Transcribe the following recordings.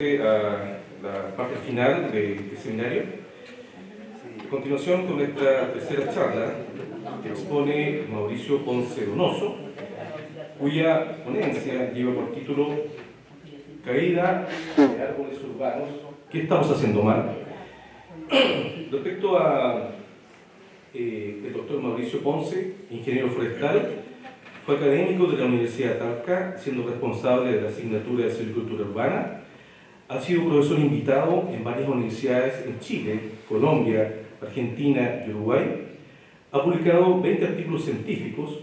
A la parte final del seminario. A continuación, con esta tercera charla, que expone Mauricio Ponce Donoso, cuya ponencia lleva por título Caída de árboles urbanos, ¿qué estamos haciendo mal? Respecto a el doctor Mauricio Ponce, ingeniero forestal, fue académico de la Universidad de Talca, siendo responsable de la asignatura de silvicultura urbana. Ha sido profesor invitado en varias universidades en Chile, Colombia, Argentina y Uruguay. Ha publicado 20 artículos científicos,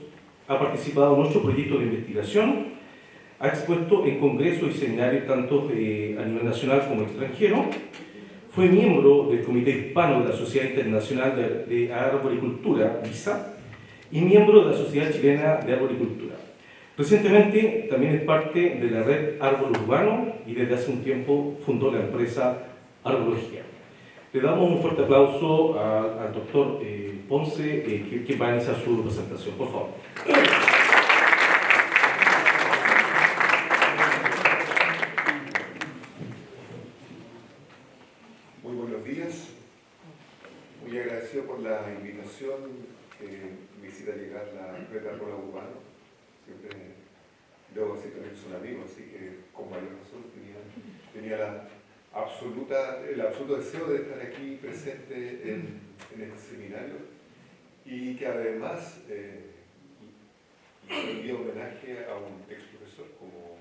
ha participado en 8 proyectos de investigación, ha expuesto en congresos y seminarios tanto a nivel nacional como extranjero. Fue miembro del Comité Hispano de la Sociedad Internacional de Arboricultura, ISA, y miembro de la Sociedad Chilena de Arboricultura. Recientemente también es parte de la red Árbol Urbano y desde hace un tiempo fundó la empresa Arbología. Le damos un fuerte aplauso al doctor Ponce, que va a iniciar su presentación. Por favor. Muy buenos días. Muy agradecido por la invitación que me hiciera llegar la red Árbol Urbano. Siempre debo decir que es un amigo, así que con mayor razón tenía el absoluto deseo de estar aquí presente en este seminario y que además le envío homenaje a un ex profesor como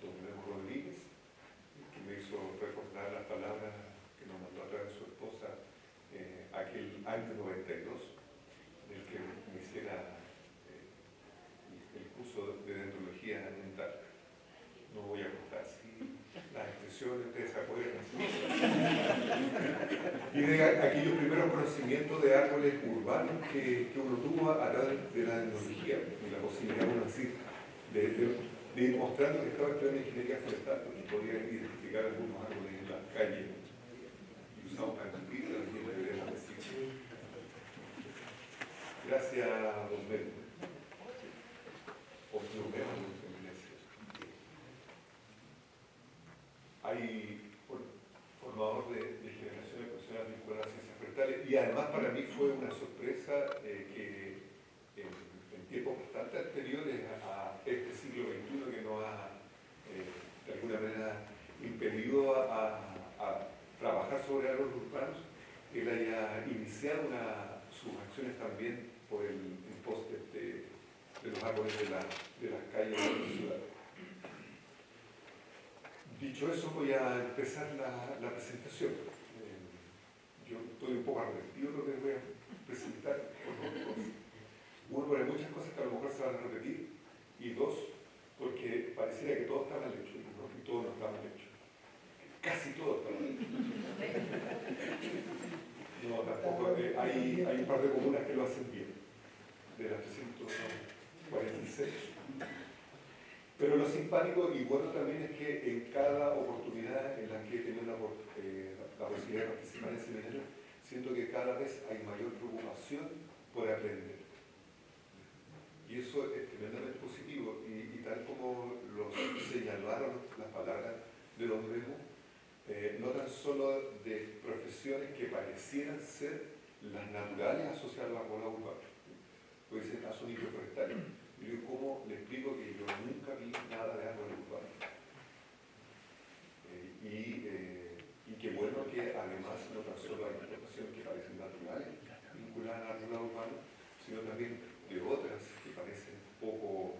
don Memo Rodríguez, que me hizo recordar las palabras que nos mandó a través de su esposa aquel año 92, en el que me hiciera el curso de dendrología ambiental. No voy a contar si las expresiones ustedes se acuerdan. Y de aquellos primeros conocimientos de árboles urbanos que uno tuvo a través de la dendrología y la posibilidad, uno decir, de ir mostrando que estaba estudiando ingeniería forestal, porque podía identificar algunos árboles en las calles y usamos para cumplir la ingeniería de sitio. Gracias, don Memo. Hay formador de generaciones profesionales vinculadas a ciencias forestales y además para mí fue una sorpresa que en tiempos bastante anteriores a este siglo XXI que nos ha de alguna manera impedido a trabajar sobre árboles urbanos, él haya iniciado sus acciones también por el impost de los árboles de las calles de la ciudad. Dicho eso, voy a empezar la presentación. Yo estoy un poco arrepentido de lo que voy a presentar por dos cosas. Uno, por muchas cosas que a lo mejor se van a repetir, y dos, porque pareciera que todo está mal hecho, ¿no? Y todo no está mal hecho. Casi todo está mal hecho. No, tampoco. Hay un par de comunas que lo hacen bien, de las 346. Pero lo simpático y bueno también es que en cada oportunidad en la que he tenido la posibilidad de participar en el seminario, siento que cada vez hay mayor preocupación por aprender. Y eso es tremendamente positivo. Y tal como lo señalaron las palabras de don Memo, no tan solo de profesiones que parecieran ser las naturales asociadas a la arbolado urbano, puede ser caso microforestal. Y yo, ¿cómo le explico que yo nunca vi nada de árboles urbanos? Y qué bueno que además no tan solo hay profesiones que parecen naturales vinculadas al arbolado urbano, sino también de otras que parecen poco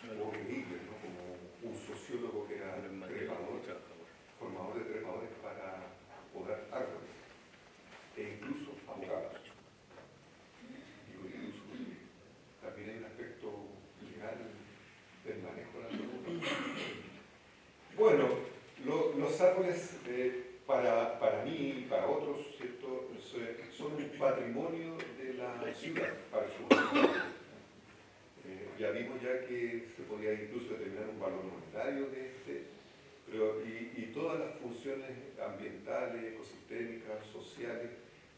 creíbles, ¿no? Como un sociólogo que era trepador, formador de trepadores para podar árboles, e incluso abogados. También hay un aspecto legal del manejo de la naturaleza. Bueno, los árboles para mí y para otros, ¿cierto?, son un patrimonio de la ciudad para su ya vimos ya que se podía incluso determinar un valor monetario de pero y todas las funciones ambientales, ecosistémicas, sociales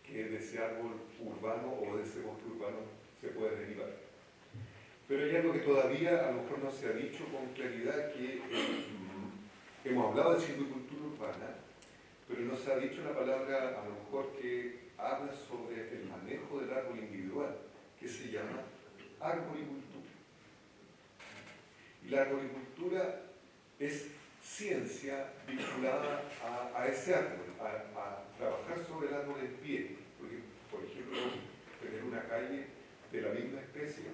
que de ese árbol urbano o de ese bosque urbano se puede derivar. Pero hay algo que todavía a lo mejor no se ha dicho con claridad, que hablado de silvicultura urbana, pero no se ha dicho una palabra a lo mejor que habla sobre el manejo del árbol individual, que se llama arboricultura. Y la arboricultura es ciencia vinculada a ese árbol, a trabajar sobre el árbol en pie. Porque, por ejemplo, tener una calle de la misma especie,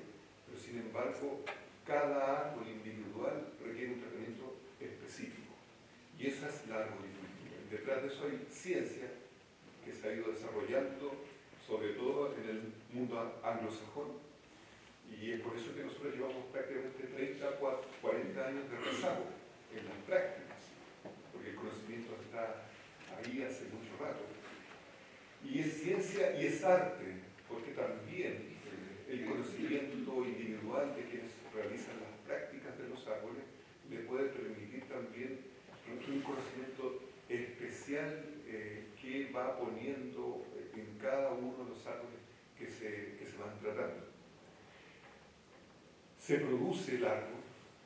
pero sin embargo, cada árbol individual requiere un tratamiento específico. Y esa es la arboricultura. Detrás de eso hay ciencia que se ha ido desarrollando, sobre todo en el mundo anglosajón. Y es por eso que nosotros llevamos prácticamente 30, 40 años de rezago en las prácticas, porque el conocimiento está ahí hace mucho rato. Y es ciencia y es arte, porque también el conocimiento individual de quienes realizan las prácticas de los árboles le puede permitir también un conocimiento especial que va poniendo en cada uno de los árboles que se van tratando. Se produce el árbol,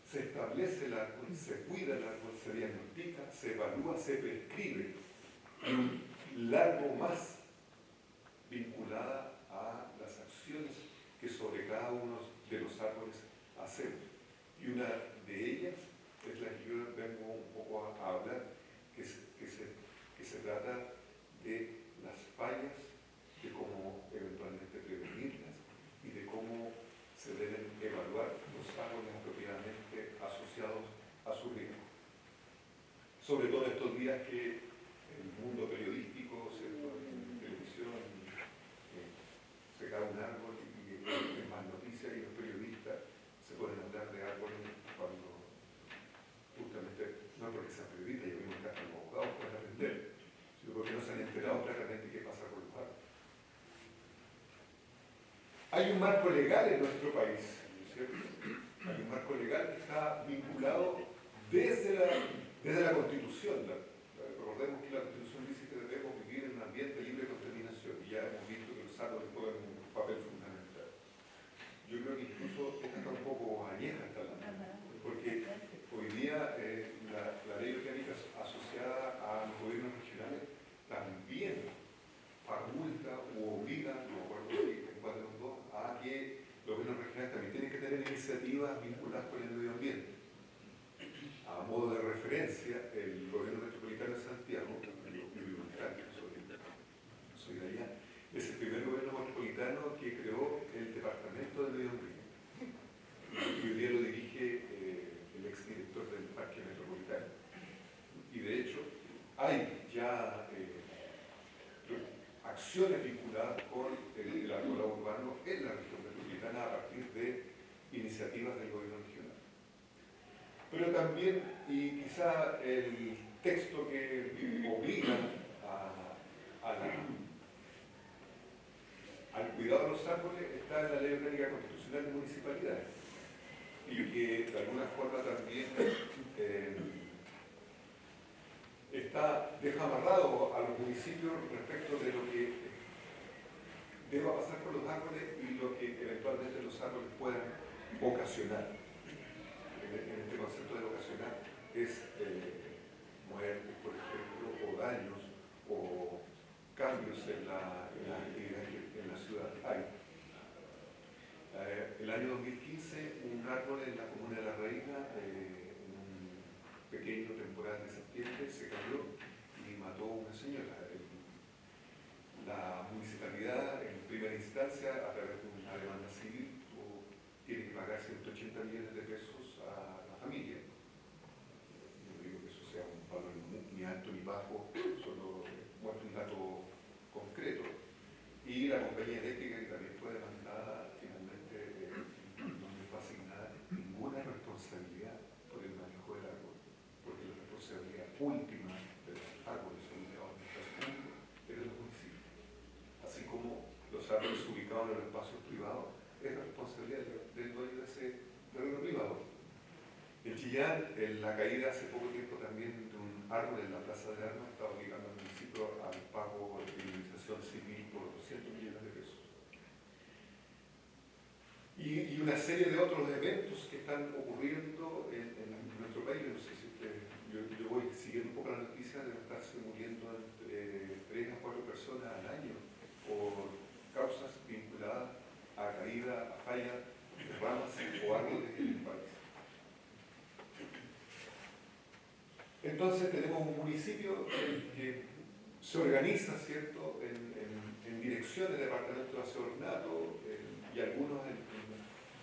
se establece el árbol, se cuida el árbol, se diagnostica, se evalúa, se prescribe. Y un largo más vinculada a las acciones que sobre cada uno de los árboles hacemos. Y una de ellas es la que yo vengo un poco a hablar, que se trata de las fallas, de cómo eventualmente prevenirlas y de cómo se deben evaluar los árboles apropiadamente asociados a su riesgo. Sobre todo estos días que el mundo periodístico, ¿cierto?, en televisión, se cae un árbol y es más noticia y los periodistas se pueden hablar de árboles cuando justamente, no porque sean periodistas, yo mismo acá como abogados pueden aprender, sino porque no se han enterado claramente qué pasa con los árboles. Hay un marco legal en nuestro país, ¿cierto? Hay un marco legal que está vinculado desde la Constitución. Recordemos que la Constitución dice que debemos vivir en un ambiente libre de contaminación y ya hemos visto que los árboles juegan un papel fundamental. Yo creo que incluso esta está un poco añeja esta ley, porque hoy día la ley orgánica asociada a los gobiernos regionales también faculta o obliga, no me acuerdo si en cuál de los dos, a que los gobiernos regionales también tienen que tener iniciativas vinculadas con el medio ambiente. A modo de referencia, el gobierno metropolitano de Santiago, soy de allá, es el primer gobierno metropolitano que creó el Departamento de Medio Ambiente. Y hoy día lo dirige el exdirector del Parque Metropolitano. Y de hecho, hay ya acciones vinculadas con el arbolado urbano en la región metropolitana a partir de iniciativas del gobierno regional. Pero también, y quizá el texto que obliga al cuidado de los árboles está en la Ley Orgánica Constitucional de Municipalidades, y que de alguna forma también deja amarrado a los municipios respecto de lo que deba pasar con los árboles y lo que eventualmente los árboles puedan ocasionar. En este concepto de ocasionar es muertes, por ejemplo, o daños, o cambios en la actividad que en la ciudad hay. El año 2015, un árbol en la comuna de La Reina, en un pequeño temporal de septiembre, se cayó y mató a una señora. La municipalidad, en primera instancia, a través de una demanda civil, tiene que pagar 180 millones de pesos a la familia. No digo que eso sea un valor ni alto ni bajo, solo muestra un dato concreto. Y la compañía eléctrica, que también fue demandada, finalmente no le fue asignada ninguna responsabilidad por el manejo del árbol, porque la responsabilidad última de los árboles ubicados en espacios públicos es de los municipios. Así como los árboles ubicados en los espacios privados es la responsabilidad del dueño de ese terreno privado. En Chillán, en la caída hace poco tiempo también de un árbol en la Plaza de Armas, está obligando al municipio al pago de indemnización civil por 200 millones de pesos. Y una serie de otros eventos que están ocurriendo en nuestro país. No sé si yo voy muriendo entre 3 a 4 personas al año por causas vinculadas a caída, a falla de ramas o árboles en el país. Entonces tenemos un municipio que se organiza, ¿cierto?, en direcciones, departamentos de aseo ornato, y algunos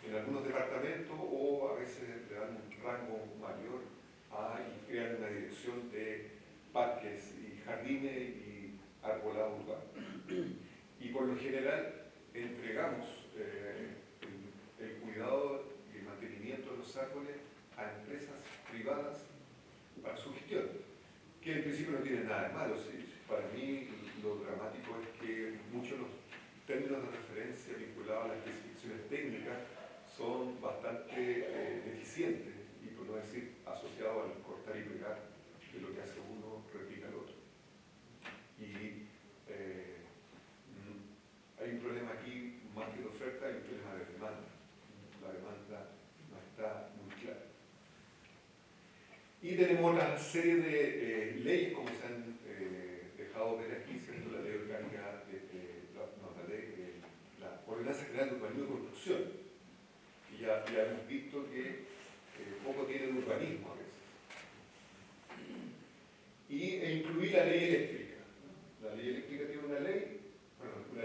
en algunos departamentos, o a veces le dan un rango mayor y crean una dirección de parques y jardines y arbolado urbano. Y por lo general entregamos el cuidado y el mantenimiento de los árboles a empresas privadas para su gestión, que en principio no tiene nada de malo. ¿Sí? Para mí lo dramático es que muchos de los términos de referencia vinculados a las especificaciones técnicas son bastante deficientes, y por no decir asociados al cortar y pegar, que lo que hace uno replica al otro. Y hay un problema aquí, más que de oferta, hay un problema de demanda. La demanda no está muy clara. Y tenemos una serie de leyes, como se han dejado ver aquí, ¿cierto? La ley orgánica, la Ordenanza General de Urbanismo y Construcción. Y ya hemos visto que poco tiene de urbanismo a veces. E incluir la ley eléctrica. La ley eléctrica tiene una ley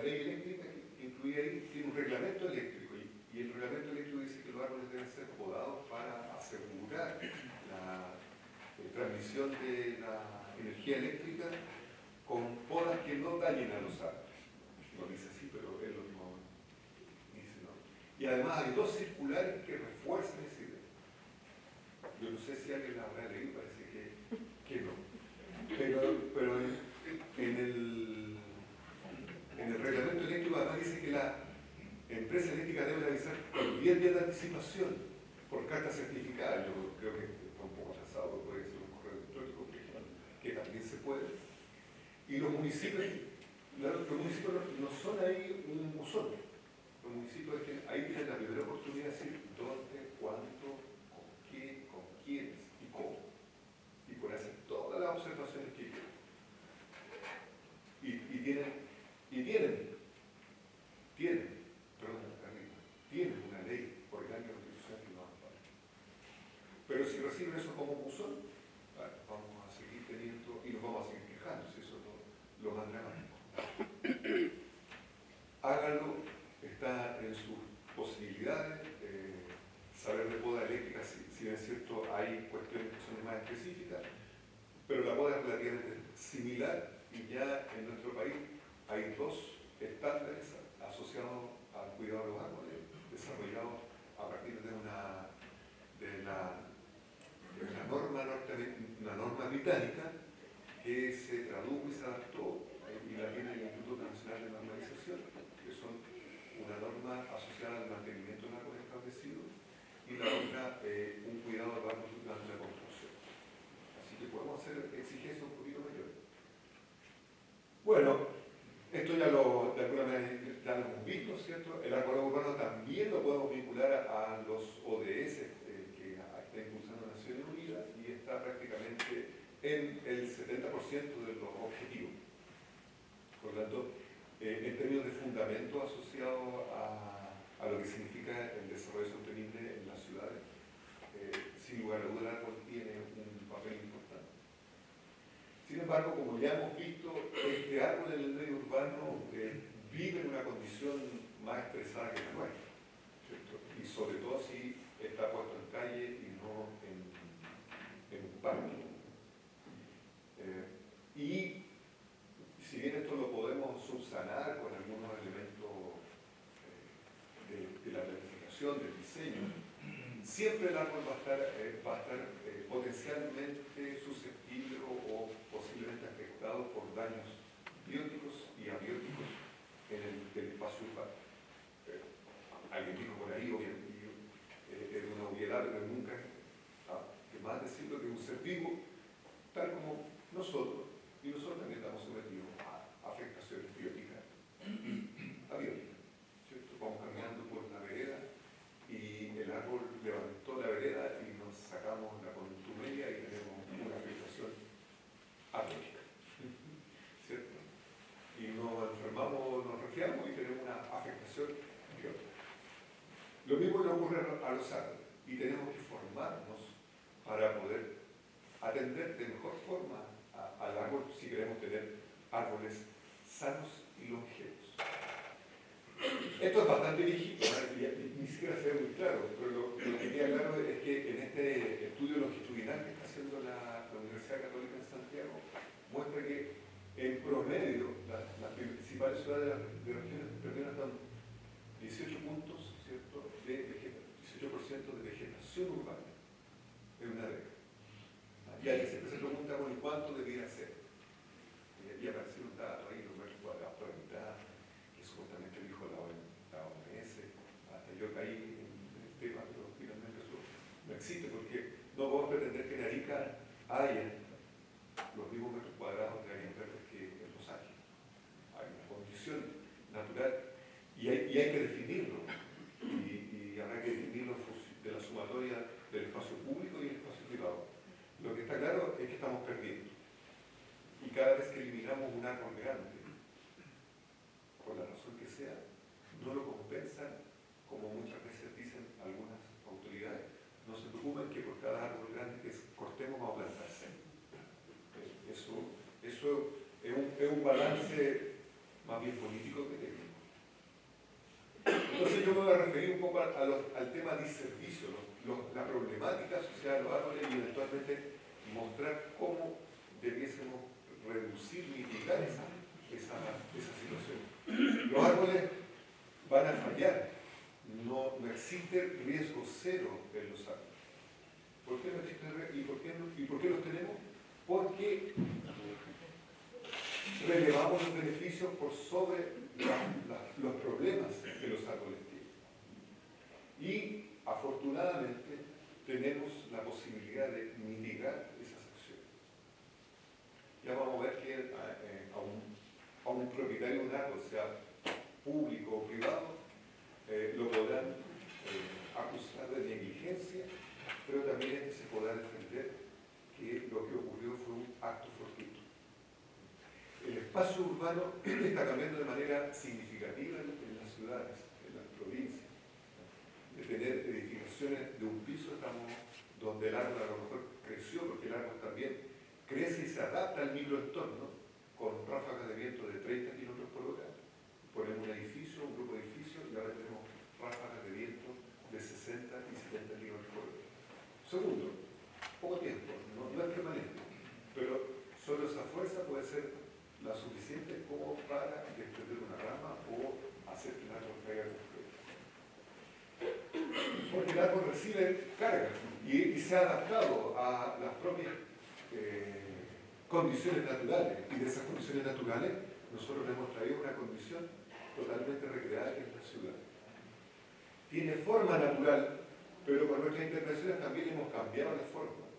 eléctrica que incluye ahí, tiene un reglamento eléctrico, y el reglamento eléctrico dice que los árboles deben ser podados para asegurar la transmisión de la energía eléctrica con podas que no dañen a los árboles. No dice así, pero es lo que dice, ¿no? Y además hay 2 circulares que refuerzan esa idea. Yo no sé si alguien la habrá leído, parece que no. Pero en el reglamento eléctrico además dice que la empresa eléctrica debe avisar con 10 días de anticipación por carta certificada. Yo creo que está un poco atrasado, puede ser un correo electrónico que también se puede. Y los municipios no son ahí un buzón. Los municipios ahí tienen la primera oportunidad de decir dónde, cuánto, con qué, con quiénes y cómo. Y por hacer todas las observaciones que quieran. Tienen una ley orgánica constitucional que no ampara. Pero si reciben eso como buzón, vamos a seguir teniendo, y nos vamos a seguir quejando, si eso es lo más dramático. Háganlo, está en sus posibilidades. Saber de poda eléctrica, si bien es cierto, hay cuestiones que son más específicas, pero la poda es relativamente similar, y ya en nuestro país hay 2 estándares asociados al cuidado de los árboles, desarrollados a partir de una norma británica que se tradujo y se adaptó, y la tiene el Instituto Nacional de Normalización, que son una norma asociada al mantenimiento del árbol establecido, y la otra un cuidado de árboles durante la construcción. Así que podemos hacer exigencias un poquito mayores. Bueno, esto ya de alguna manera ya lo hemos visto, ¿cierto? El arbolado urbano también lo podemos vincular a los ODS que está impulsando Naciones Unidas, y está prácticamente en el 70% de los objetivos. Por lo tanto, en términos de fundamento asociado a lo que significa el desarrollo sostenible en las ciudades, sin lugar a dudas el árbol tiene un papel importante. Sin embargo, como ya hemos visto, este árbol en el medio urbano vive en una condición más estresada que la nuestra, ¿cierto? Y sobre todo si está puesto en calle y no en un parque. Y si bien esto lo podemos subsanar con algunos elementos de la planificación, del diseño, siempre el árbol va a estar potencialmente susceptible o posiblemente afectado por daños bióticos y abióticos en el espacio urbano. Alguien dijo por ahí, es una obviedad, pero nunca que más decirlo que un ser vivo, tal como nosotros, y nosotros también estamos sometidos a afectaciones bióticas y abióticas, ¿cierto? Vamos caminando por la vereda y el árbol levantó la vereda y nos sacamos la contumelia y tenemos una afectación abiótica. ocurre a los árboles y tenemos que formarnos para poder atender de mejor forma al árbol si queremos tener árboles sanos y longevos. Esto es bastante viejito, ni siquiera se ve muy claro, pero lo que queda claro es que en este estudio longitudinal que está haciendo la Universidad Católica de Santiago, muestra que en promedio las principales ciudades de la región perdieron hasta 18 puntos, ¿cierto?, 18% de vegetación urbana en una década. Y alguien siempre se pregunta, bueno, ¿cuánto debiera ser? Y apareció un dato ahí, los metros cuadrados por mitad, que supuestamente dijo la OMS, hasta yo caí en el tema, pero finalmente eso no existe, porque no podemos pretender que en Arica haya los mismos metros cuadrados de áreas verdes que en Los Ángeles. Hay una condición natural y hay que definirlo, y habrá que definirlo de la sumatoria del espacio público y el espacio privado. Lo que está claro es que estamos perdiendo. Y cada vez que eliminamos un árbol grande, por la razón que sea, no lo compensan, como muchas veces dicen algunas autoridades. No se preocupen que por cada árbol grande que cortemos vamos a plantar 100. Eso es un balance más bien político que técnico. Entonces yo me voy a referir un poco al tema de servicio, la problemática asociada a los árboles y eventualmente mostrar cómo debiésemos reducir, mitigar esa situación. Los árboles van a fallar, no existe riesgo cero en los árboles. ¿Por qué no existe riesgo? ¿Y por qué los tenemos? Porque relevamos los beneficios por sobre los problemas que los árboles tienen. Y afortunadamente tenemos la posibilidad de mitigar esas acciones. Ya vamos a ver que a un propietario de un árbol, sea público o privado, lo podrán acusar de negligencia, pero también se podrá defender que lo que ocurrió fue un acto fortuito. El espacio urbano está cambiando de manera significativa en las ciudades, en las provincias. De tener edificaciones de un piso, estamos donde el árbol a lo mejor creció, porque el árbol también crece y se adapta al microentorno, con ráfagas de viento de 30 kilómetros por hora. Ponemos un edificio, un grupo de edificios, y ahora tenemos ráfagas de viento de 60 y 70 kilómetros por hora. Segundo, poco tiempo, no es permanente, pero solo esa fuerza puede ser la suficiente como para desprender una rama o hacer que el árbol caiga completo. Porque el árbol recibe carga y se ha adaptado a las propias condiciones naturales, y de esas condiciones naturales nosotros le hemos traído una condición totalmente recreada que es la ciudad. Tiene forma natural, pero con nuestras intervenciones también hemos cambiado la forma.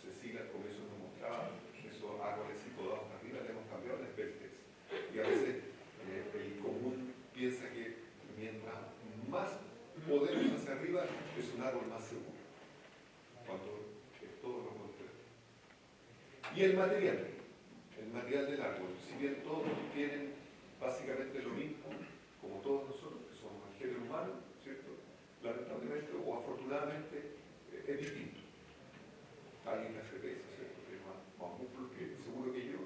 Cecilia, como eso nos mostraba, esos árboles y podados arriba, le hemos cambiado la especies. Y a veces el común piensa que mientras más podemos hacia arriba, es un árbol más seguro, cuando es todo lo contrario. Y el material del árbol, si bien todos tienen básicamente lo mismo, como todos nosotros, que somos el género humano, ¿cierto? Lamentablemente o afortunadamente es distinto. Alguien que hace pesa, ¿cierto?, que es más músculo que seguro que yo,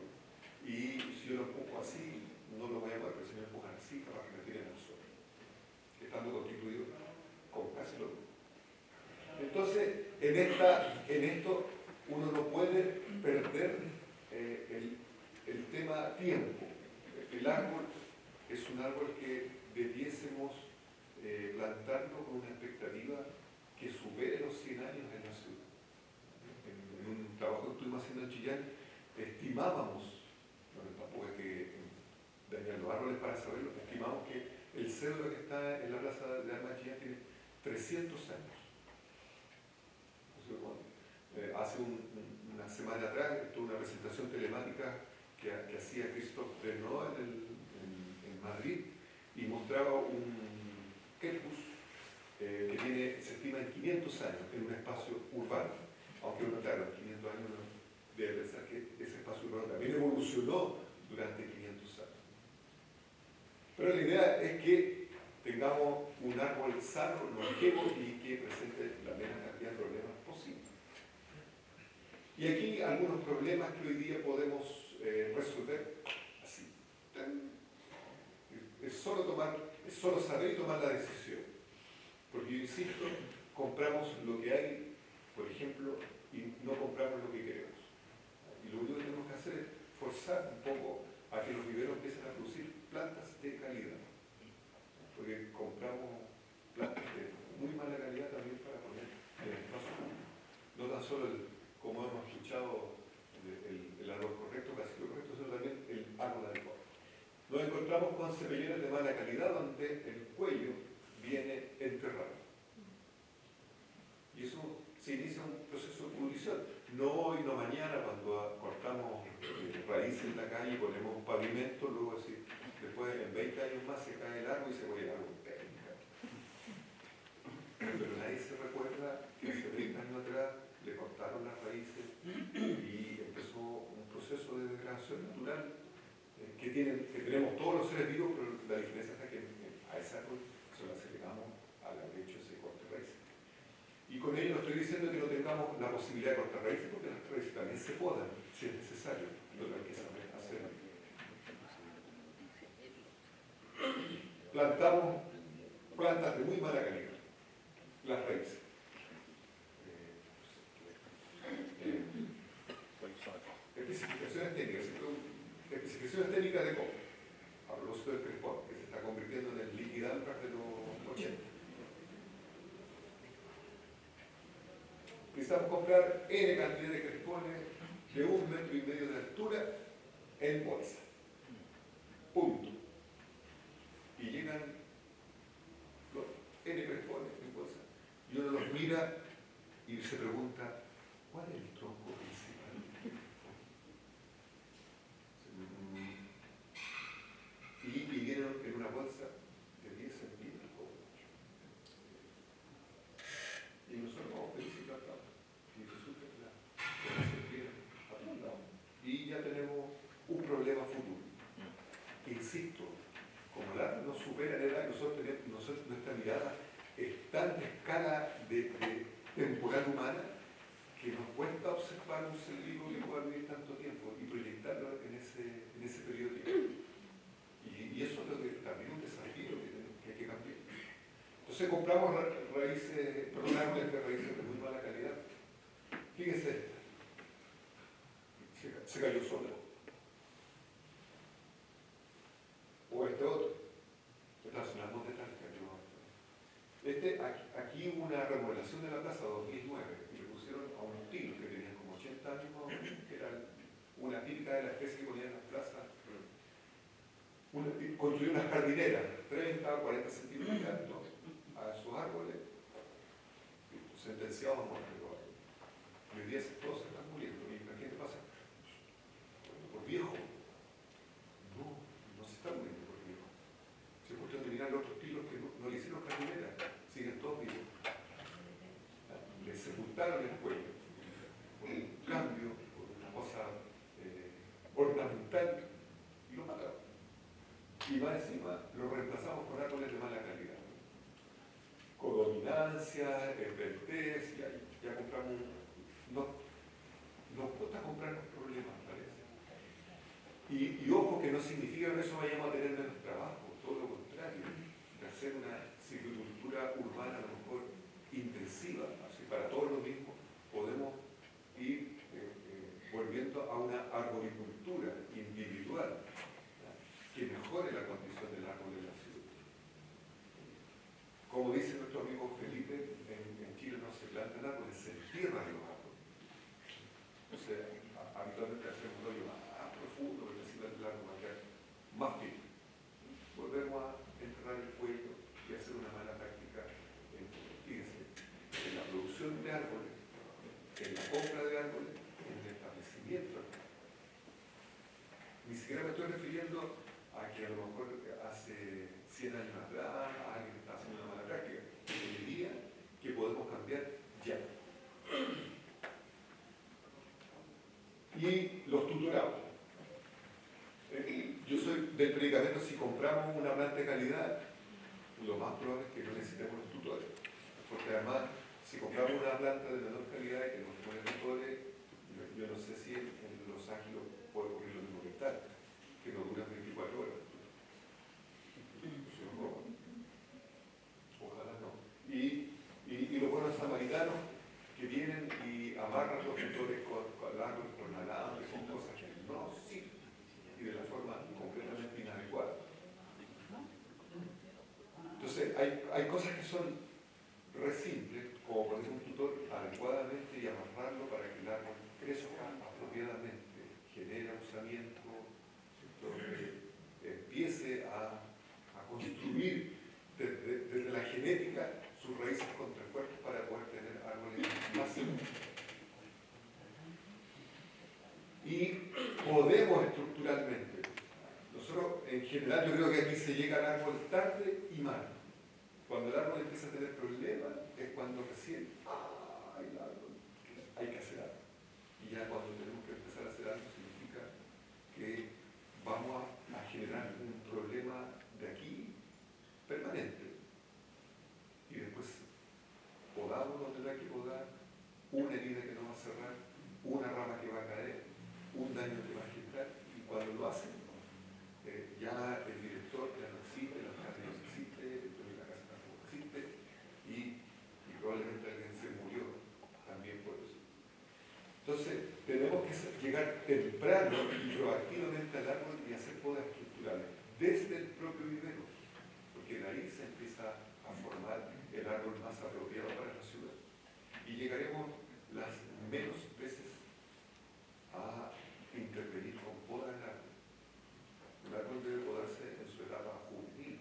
y si yo lo empujo así, no lo voy a poder, pero si me empujan así, capaz que me tiren al suelo, estando constituido con casi lo mismo. Entonces, en esto uno no puede perder el tema tiempo. El árbol es un árbol que debiésemos plantarlo con una expectativa que supere los 100 años en la ciudad. En un trabajo que estuvimos haciendo en Chillán, estimábamos, bueno, tampoco hay que dañar los árboles para saberlo, estimamos que el cedro que está en la plaza de Armas Chillán tiene 300 años. Hace una semana atrás tuve una presentación telemática que hacía Christophe Denot en Madrid, y mostraba un quercus que se estima en 500 años en un espacio urbano. Aunque uno, claro, en 500 años uno debe pensar que ese espacio urbano también evolucionó durante 500 años. Pero la idea es que tengamos tengamos un árbol sano, longevo y que presente la menor cantidad de problemas posible. Y aquí algunos problemas que hoy día podemos resolver así. Es solo saber y tomar la decisión. Porque yo insisto, compramos lo que hay, por ejemplo, y no compramos lo que queremos. Y lo único que tenemos que hacer es forzar un poco a que los viveros empiecen a producir plantas de calidad. Porque compramos plantas de muy mala calidad también para poner en el espacio público. No tan solo, como hemos escuchado, el árbol correcto, casi lo correcto, sino también el árbol adecuado. Nos encontramos con cepellones de mala calidad donde el cuello viene enterrado. Y eso se inicia un proceso de pudrición. No hoy, no mañana, cuando cortamos raíces en la calle y ponemos un pavimento, luego así, después en 20 años más se cae el árbol y se muere el árbol técnica. Pero nadie se recuerda que hace 30 años atrás le cortaron las raíces y empezó un proceso de degradación natural que tenemos todos los seres vivos, pero la diferencia es que a ese árbol se lo aceleramos al haber hecho ese corte de raíces. Y con ello no estoy diciendo que no tengamos la posibilidad de cortar raíces, porque las raíces también se podan, si es necesario, lo que hay que saber hacer. Plantamos plantas de muy mala calidad, las raíces. Especificaciones técnicas, especificaciones técnicas de cobre, a propósito del crespón, que se está convirtiendo en el liquidante de los 80. Necesitamos comprar N cantidad de crespones de 1,5 metros de altura en bolsa. Punto. Y llegan los N crespones en bolsa. Y uno los mira y se pregunta, ¿cuál es el tronco principal? Y vinieron en una bolsa de 10 centímetros. Y nosotros vamos felicitando. Y resulta que la se viene a todos lados. Y ya tenemos un problema futuro. Insisto, como la nos supera la edad, nosotros nuestra mirada es tan de escala de temporal humana que nos cuesta observar un ser vivo que pueda vivir tanto tiempo y proyectarlo en ese periodo de tiempo. Y eso es también un desafío que hay que cambiar. Entonces compramos árboles de raíces de muy mala calidad. Fíjense esta. Se cayó sola. O este otro. Estas son las dos detrás que cayó. Aquí hubo una remodelación de la plaza 2009 y le pusieron a unos tilos que tenían como 80 años más o menos, que era una típica de la especie que ponían en las plazas. Construyó unas jardineras, 30 o 40 centímetros de alto, a esos árboles, sentenciados a muerte. Y hoy día todos se están muriendo. Y la gente pasa por viejo. No se está muriendo por viejo. Se cuestión de mirar los otros tilos que no le hicieron jardineras, siguen todos vivos. Les sepultaron el cuello por un cambio, por una cosa ornamental, y lo mataron. Y más encima lo reemplazamos con árboles de mala calidad. Codominancia, espertez, ya compramos. Nos cuesta comprar los problemas, parece. Y ojo que no significa que eso vayamos a tener menos trabajo, todo lo contrario, de hacer una silvicultura urbana a lo mejor intensiva, así para todos lo mismo, podemos ir volviendo a una arboricultura individual que mejore la condición del árbol de la ciudad. Como dice nuestro amigo Felipe, en Chile no se plantan árboles, se entierran los árboles. Entonces, habitualmente hacemos un hoyo más profundo, porque así el árbol va a quedar más firme. Volvemos a enterrar el cuello y hacer una mala práctica. Fíjense, en la producción de árboles, en la compra de árboles, en el establecimiento. Ni siquiera me estoy refiriendo a que a lo mejor hace 100 años atrás alguien está haciendo una mala práctica. Yo diría que podemos cambiar ya. Y los tutorados. Yo soy del predicamento, si compramos una planta de calidad, lo más probable es que no necesitemos los tutores. Porque además, si compramos una planta de menor calidad y que nos pone tutores, yo no sé si en Los Ángeles puede ocurrir lo mismo que tal, que no duran 24 horas. Ojalá no. Y los buenos samaritanos que vienen y amarran los tutores con árboles, con alambre, con cosas que no sirven y de la forma completamente inadecuada. Entonces, hay cosas que son re simples, como poner un tutor adecuadamente y amarrarlo para que el árbol crezca apropiadamente, genere usamiento, empiece a construir desde la genética sus raíces contrafuertes para poder tener árboles más seguros. Y podemos estructuralmente. Nosotros, en general, yo creo que aquí se llega al árbol tarde y mal. Cuando el árbol empieza a tener problemas, es cuando recién, el árbol, hay que hacer algo. Y ya cuando tenemos que empezar a hacer algo, significa que vamos a generar un problema de aquí permanente. Y después podamos donde hay que podar, una herida que no va a cerrar, una rama que va a caer, un daño que va a generar, y cuando lo hacen, ya el director ya no existe, la alcalde no existe, el dueño de la casa tampoco existe, y probablemente alguien se murió también por eso. Entonces, tenemos que llegar temprano y proactivamente al árbol y hacer podas estructurales, desde el propio vivero, porque de ahí se empieza a formar el árbol más apropiado para la ciudad. Y llegaremos las menos veces a intervenir con poda del árbol. El árbol debe podarse en su etapa juvenil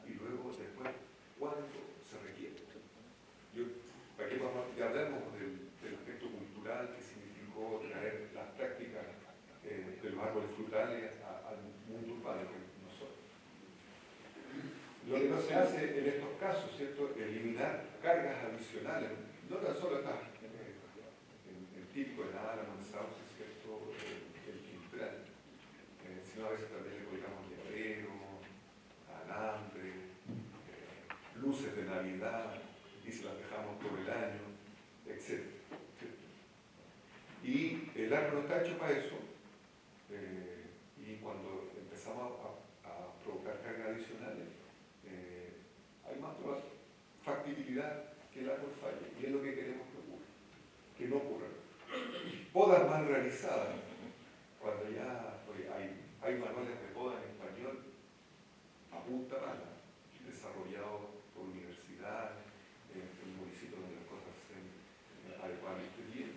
y luego después cuando se requiere. ¿Para qué vamos a hablarnos del aspecto cultural que significó traer las prácticas de los árboles frutales al mundo urbano que nosotros? Lo que no se hace en estos casos, ¿cierto? Eliminar cargas adicionales, no tan solo estas el típico de álamo, el sauce, ¿cierto? El quintral, sino a veces también le colgamos llavero, alambre, luces de Navidad, y se las dejamos todo el año, etc. Y el árbol no está hecho para eso, y cuando empezamos a provocar cargas adicionales, hay más factibilidad que el árbol falle, y es lo que queremos que no ocurra. Podas mal realizadas, cuando ya hay manuales de poda en español a punta mala, desarrollados por universidades, en municipios donde las cosas se adecuadamente bien.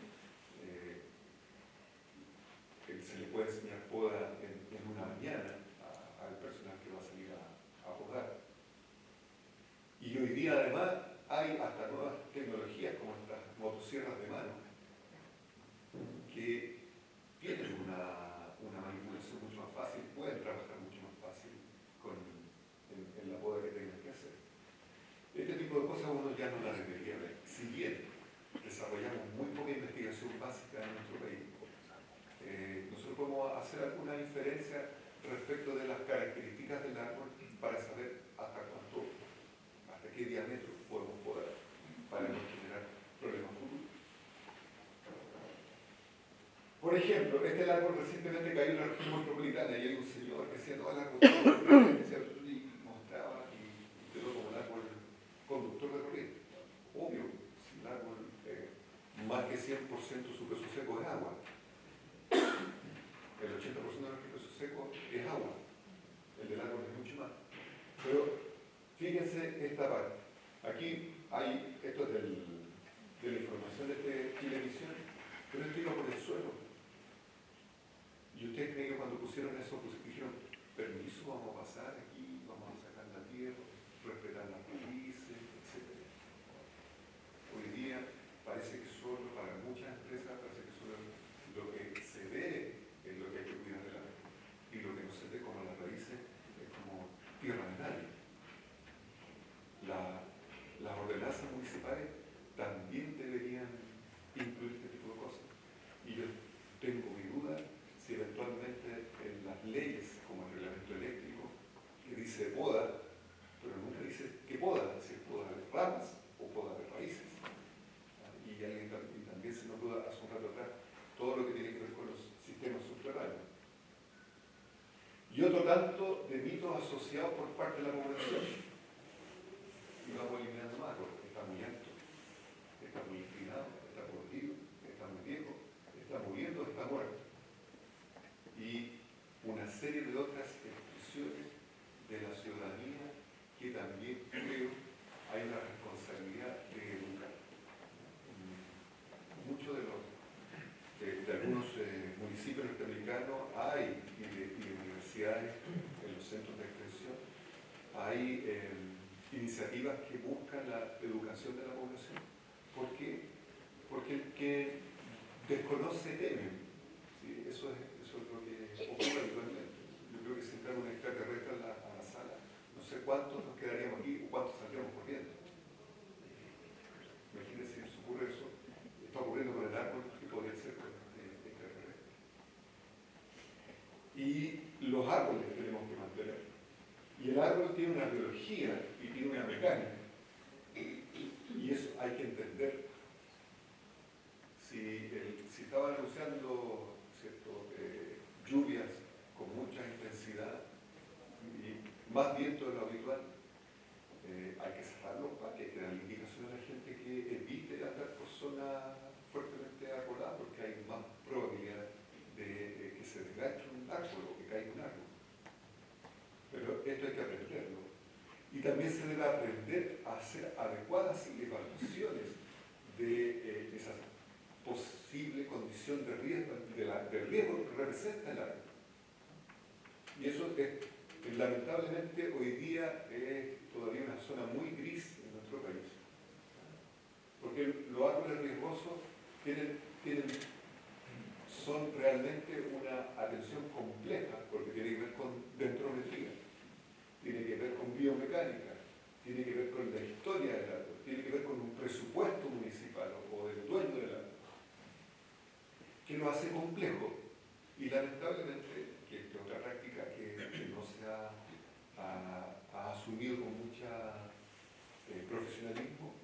Se le puede enseñar poda en una mañana al personal que va a salir a podar. Y hoy día además hay hasta nuevas tecnologías como estas motosierras de mano que tienen una manipulación mucho más fácil, pueden trabajar mucho más fácil en la poda que tengan que hacer. Este tipo de cosas uno ya no las debería ver. Si bien desarrollamos muy poca investigación básica en nuestro país, nosotros podemos hacer alguna inferencia respecto de las características del árbol para saber hasta qué diámetro podemos podar para no generar problemas futuros. Por ejemplo, este árbol recientemente cayó en la región metropolitana y hay un señor que decía, no, el árbol y mostraba y quedó como un árbol conductor de corriente. Obvio, si el árbol más que 100% su peso seco es agua, el 80% de nuestro peso seco es agua, el del árbol es mucho más. Pero fíjense esta parte, aquí hay, esto es de la información de televisión, pero esto iba por el suelo. ¿Y ustedes creen que cuando pusieron eso, dijeron, permiso, vamos a pasar aquí, vamos a sacar la tierra, respetar las raíces, etc.? Hoy día parece que solo, para muchas empresas, parece que solo lo que se ve es lo que hay que cuidar de la tierra. Y lo que no se ve como las raíces es como tierra de nadie. Las ordenanzas municipales también deberían incluir este tipo de cosas. Y yo tengo mi duda si eventualmente en las leyes, como el reglamento eléctrico, tanto de mitos asociados por parte de la población. Y vamos eliminando más, porque está muy alto, está muy inclinado, está podrido, está muy viejo, está muriendo, está muerto. Y una serie de otras expresiones de la ciudadanía que también creo hay una responsabilidad de educar. Muchos de algunos municipios norteamericanos hay, y de universidades en los centros de extensión, hay iniciativas que buscan la educación de la población. ¿Por qué? Porque el que desconoce teme. ¿Sí? Eso es lo que ocurre habitualmente. Yo creo que si entra un extraterrestre a la sala, no sé cuántos nos quedaríamos aquí o cuántos saldríamos corriendo. Imagínense si nos ocurre eso. Está ocurriendo con el árbol, que podría ser con extraterrestre. Y los árboles tenemos que mantener. Y el árbol tiene una biología y tiene una mecánica. Y eso hay que entender. Si estaban anunciando, ¿cierto?, lluvias con mucha intensidad y más viento de lo habitual, hay que cerrar los parques, hay que dar indicación a la gente que evite andar por zonas fuertemente arboladas porque hay más probabilidad de que se desgaste un árbol o que caiga un árbol. Pero esto hay que aprenderlo. Y también se debe aprender a hacer adecuadas evaluaciones de esa posible condición de riesgo, del riesgo que representa el árbol. Y eso lamentablemente hoy día es todavía una zona muy gris en nuestro país. Porque los árboles riesgosos son realmente una atención compleja, porque tiene que ver con dendrometría, tiene que ver con biomecánica, tiene que ver con la historia del árbol, tiene que ver con un presupuesto municipal o del dueño del árbol, que lo hace complejo. Y lamentablemente, que es otra práctica que no se ha asumido con mucha profesionalismo,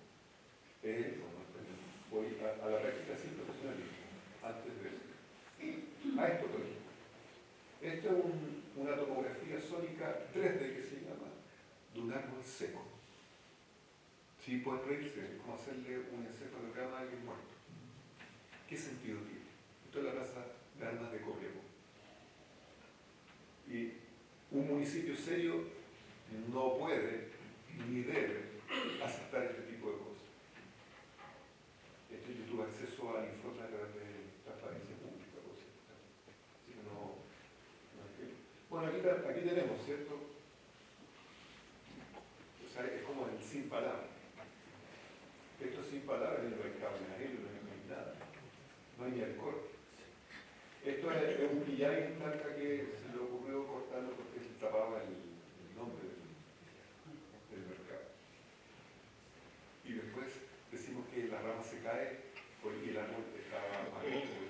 voy a la práctica sin profesionalismo, antes de eso. A esto, por ejemplo. Esta es una topografía sónica 3D que se llama, de un árbol seco. Sí, pueden reírse, es como hacerle un encefalograma a alguien muerto. ¿Qué sentido tiene? Esto es la plaza de armas de Copiapó. Y un municipio serio no puede ni debe aceptar este tipo de cosas. Yo tuve acceso al informe a través de transparencia pública, por cierto. Así que bueno, aquí tenemos, ¿cierto? O sea, es como el sin palabras. Esto sin palabras, no hay cable aéreo, no hay nada. No hay ni alcohol. Esto es un pillar en Talca que se le ocurrió cortarlo porque se tapaba el nombre del mercado. Y después decimos que la rama se cae porque el árbol estaba magnífico.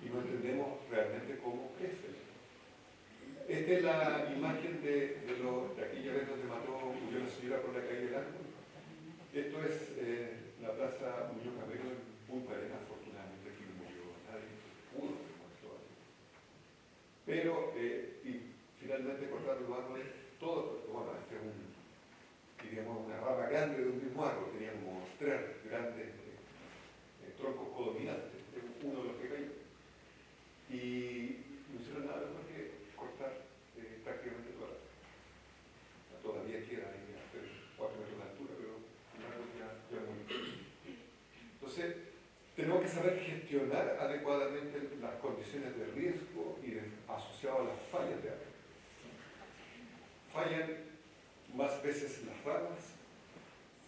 Y no entendemos realmente cómo crece. Esta es la imagen de aquella vez donde murió la señora por la calle del árbol. Esto es la plaza Muñoz Cabello en Punta Arenas. Afortunadamente aquí no murió nadie, pudo haber muerto alguien. Pero, y finalmente cortaron los árboles, todos, bueno, este es diríamos, una rama grande de un mismo árbol, teníamos 3 grandes troncos codominantes, uno de los que cayó. Y no hicieron nada mejor que cortar prácticamente toda la. Todavía queda ahí a 4 metros de altura, pero el árbol ya murió. Entonces, tenemos que saber gestionar adecuadamente las condiciones de riesgo y asociado a las fallas de árbol. Fallan más veces las ramas,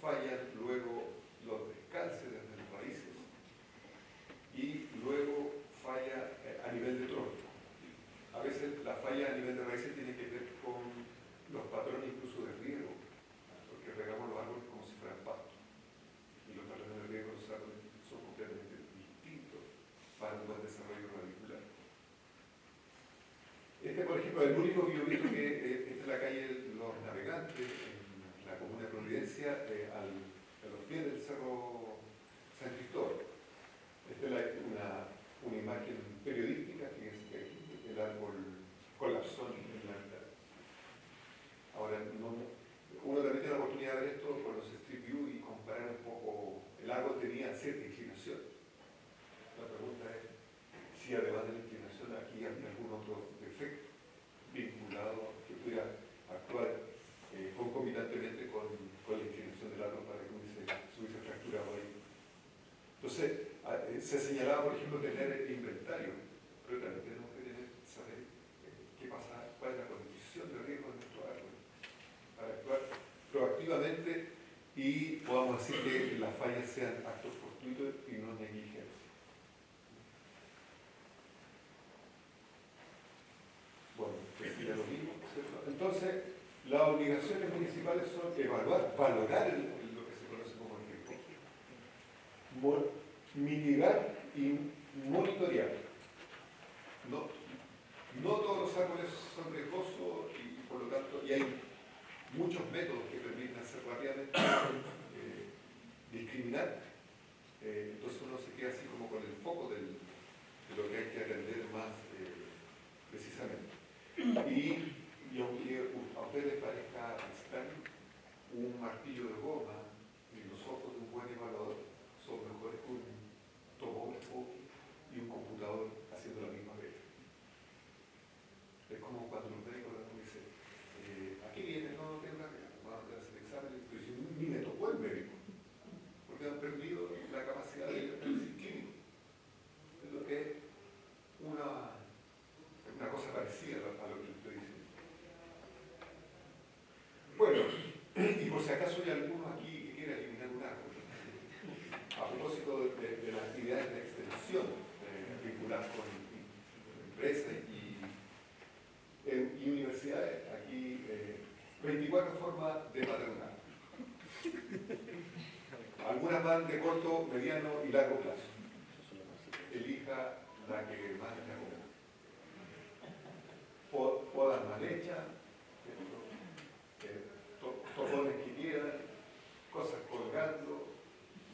fallan luego los descalces desde las raíces y luego falla a nivel de tronco. A veces la falla a nivel de raíces tiene que ver con los patrones incluso de riego, porque regamos los árboles como si fueran pastos. Y los patrones de riego de los árboles son completamente distintos para un buen desarrollo radicular. Este, por ejemplo, es el único biobito que esta es la calle Los Navegantes, en la comuna de Providencia, a los pies del cerro San Cristóbal. Esta es una imagen periodística, que es el árbol tener inventario, pero también tenemos que saber qué pasa, cuál es la condición de riesgo de nuestro árbol, para actuar proactivamente y podamos decir que las fallas sean actos fortuitos y no negligencia. Bueno, pues ya lo vimos, ¿cierto? Entonces, las obligaciones municipales son evaluar, valorar lo que se conoce como el riesgo, mitigar y monitorear. No todos los árboles son riesgosos y por lo tanto, y hay muchos métodos que permiten hacer rápidamente discriminar. Entonces uno se queda así como con el foco de lo que hay que atender más precisamente. Y aunque a ustedes les parezca extraño, un martillo de goma y los ojos de un buen evaluador son mejores que un tomógrafo y un computador haciendo la misma vez. Es como cuando los médicos nos dicen, aquí viene, no tengo una regla, vamos a hacer el examen, pero si ni me tocó el médico, porque han perdido la capacidad de análisis clínico. Es lo que es una cosa parecida a lo que le estoy diciendo. Bueno, y por si acaso hay algunos aquí que quieran eliminar un árbol, a propósito de las actividades de extensión vinculadas con empresas y universidades, aquí 24 formas de patronar. Algunas van de corto, mediano y largo plazo. Elija la que más le acomoda. Podas mal hechas, topones que quedan, cosas colgando,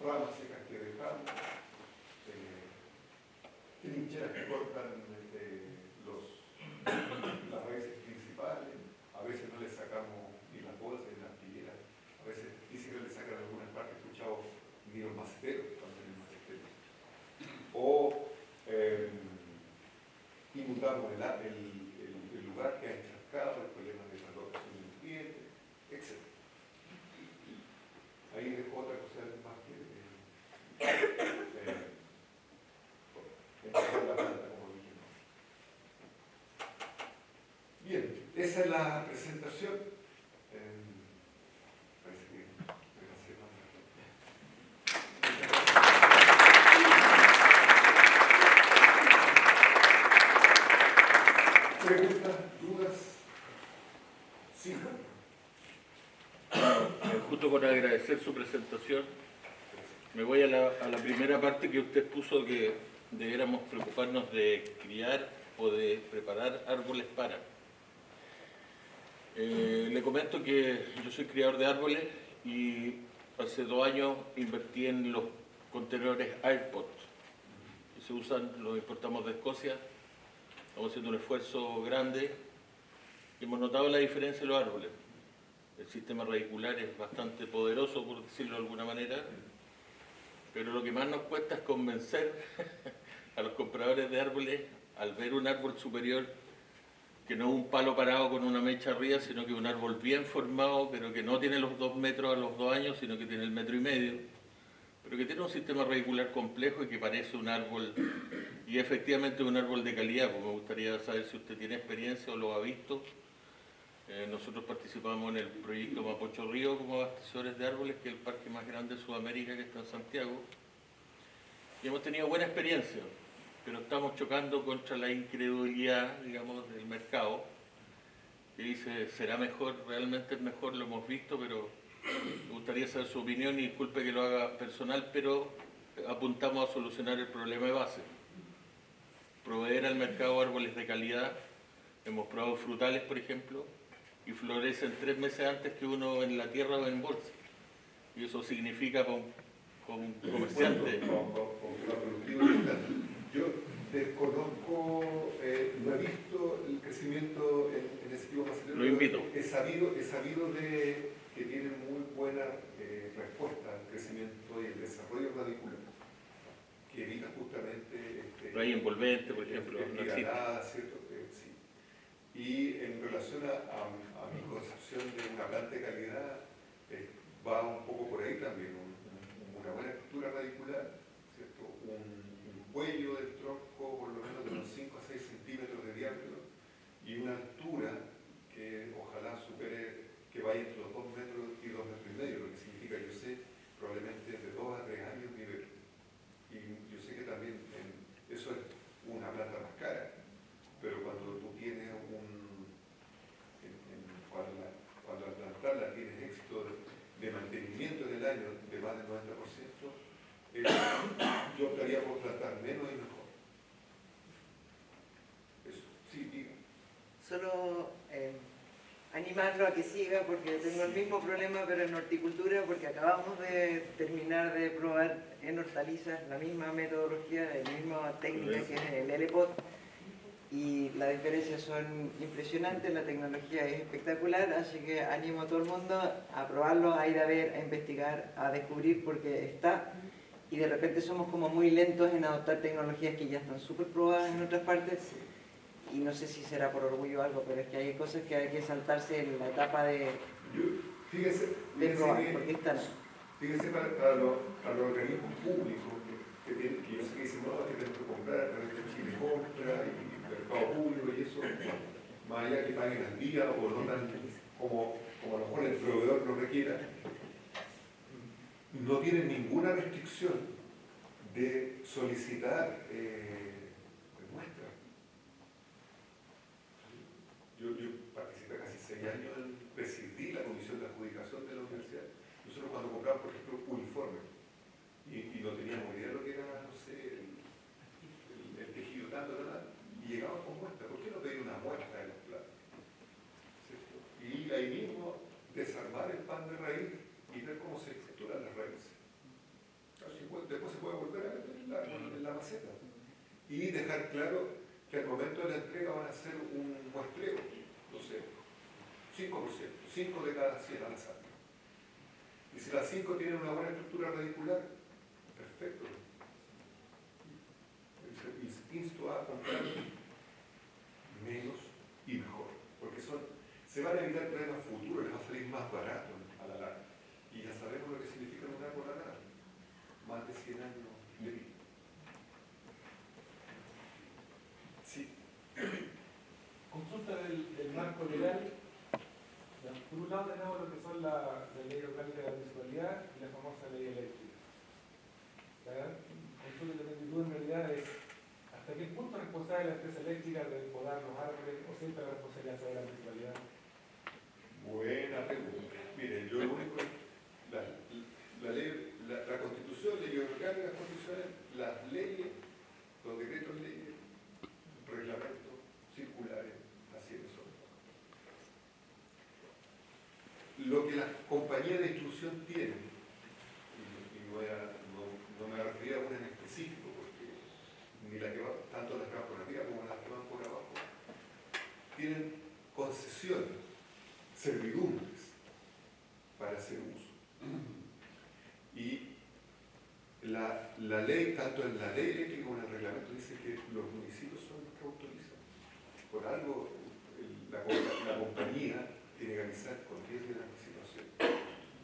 ramas secas que dejamos, trincheras que cortan las raíces principales, a veces no le sacamos ni las bolsas ni las tilleras, a veces ni siquiera le sacan algunas partes, he escuchado ni los maceteros, también el macetero. O inundamos el lugar que ha encharcado, el problema de la rotación del nutriente, etc. Ahí dejo otra cosa más que la planta, como dijimos. Bien, esa es la presentación. Parece que me pasé más. ¿Preguntas? ¿Dudas? ¿Sí? Justo con agradecer su presentación, me voy a la primera parte que usted puso, que debiéramos preocuparnos de criar o de preparar árboles para. Le comento que yo soy criador de árboles y hace 2 años invertí en los contenedores AirPod, que se usan, los importamos de Escocia. Estamos haciendo un esfuerzo grande y hemos notado la diferencia en los árboles. El sistema radicular es bastante poderoso, por decirlo de alguna manera, pero lo que más nos cuesta es convencer a los compradores de árboles al ver un árbol superior que no es un palo parado con una mecha arriba, sino que es un árbol bien formado, pero que no tiene los 2 metros a los 2 años, sino que tiene el 1,5 metros, pero que tiene un sistema radicular complejo y que parece un árbol, y efectivamente un árbol de calidad. Pues me gustaría saber si usted tiene experiencia o lo ha visto. Nosotros participamos en el proyecto Mapocho Río como abastecedores de árboles, que es el parque más grande de Sudamérica, que está en Santiago, y hemos tenido buena experiencia, pero estamos chocando contra la incredulidad, digamos, del mercado, que dice, ¿será mejor? Realmente es mejor, lo hemos visto, pero me gustaría saber su opinión, y disculpe que lo haga personal, pero apuntamos a solucionar el problema de base. Proveer al mercado árboles de calidad. Hemos probado frutales, por ejemplo, y florecen 3 meses antes que uno en la tierra o en bolsa. Y eso significa para un comerciante. Yo desconozco, no he visto el crecimiento en ese tipo de macetero. Lo invito. He sabido de que tienen muy buena respuesta al crecimiento y el desarrollo radicular, que evita justamente Raíz envolvente, por ejemplo, no existe. ¿Cierto? Sí. Y en relación a mi concepción de una planta de calidad, va un poco por ahí también, una buena estructura radicular, ¿cierto? Un cuello del tronco cara. Pero cuando tú tienes cuando al plantarla tienes éxito de mantenimiento en el año de más del 90%, yo optaría por plantar menos y mejor. Eso, sí, diga. Solo animarlo a que siga, porque tengo el mismo problema, pero en horticultura, porque acabamos de terminar de probar en hortalizas la misma metodología, la misma técnica que es el L-Pot, y las diferencias son impresionantes, la tecnología es espectacular, así que animo a todo el mundo a probarlo, a ir a ver, a investigar, a descubrir, porque está, y de repente somos como muy lentos en adoptar tecnologías que ya están súper probadas en otras partes, y no sé si será por orgullo o algo, pero es que hay cosas que hay que saltarse en la etapa de Fíjese probar, que, porque están. fíjese para los organismos públicos que yo sé que dicen, no, que tengo que comprar a través de Chile Compra y mercado público y eso, más allá que paguen al día o no tan como a lo mejor el proveedor lo requiera, no tienen ninguna restricción de solicitar muestras. Yo participé casi 6 años en presidir la comisión de adjudicación de la universidad. Nosotros cuando compramos, por ejemplo, uniformes y no teníamos idea de lo que era, no sé, el tejido tanto, y llegaban con muestras. ¿Por qué no pedir una muestra de los platos? ¿Cierto? Y ahí mismo desarmar el pan de raíz y ver cómo se estructuran las raíces. Después se puede volver a meter en la maceta. Y dejar claro que al momento de la entrega van a hacer un muestreo, no sé, 5%, 5 de cada 100 al azar. Y si las 5 tienen una buena estructura radicular, perfecto. Insto a comprar menos y mejor, porque se van a evitar problemas futuros, les va a salir más barato a la larga. Y ya sabemos lo que significa un árbol a la larga, más de 100 años de vida. Sí. Consulta del marco legal. Por un lado tenemos lo que son la ley orgánica de la municipalidad y la famosa ley eléctrica. La gran consulta de la en realidad es ¿hasta qué punto es responsable la empresa eléctrica de podar los árboles o siempre la responsabilidad de la municipalidad? Buena pregunta. Miren, yo lo único, la Constitución, leyes orgánicas constitucionales, las leyes, los decretos leyes, reglamentos circulares, así es eso. Lo que las compañías de distribución tienen, y no me refería a una en específico, porque ni la que va, tanto las que van por arriba como las que van por abajo, tienen concesiones, servidumbres para hacer uso. Y la ley, tanto en la ley eléctrica como en el reglamento, dice que los municipios son los que autorizan. Por algo, la compañía tiene que avisar con 10 días de anticipación.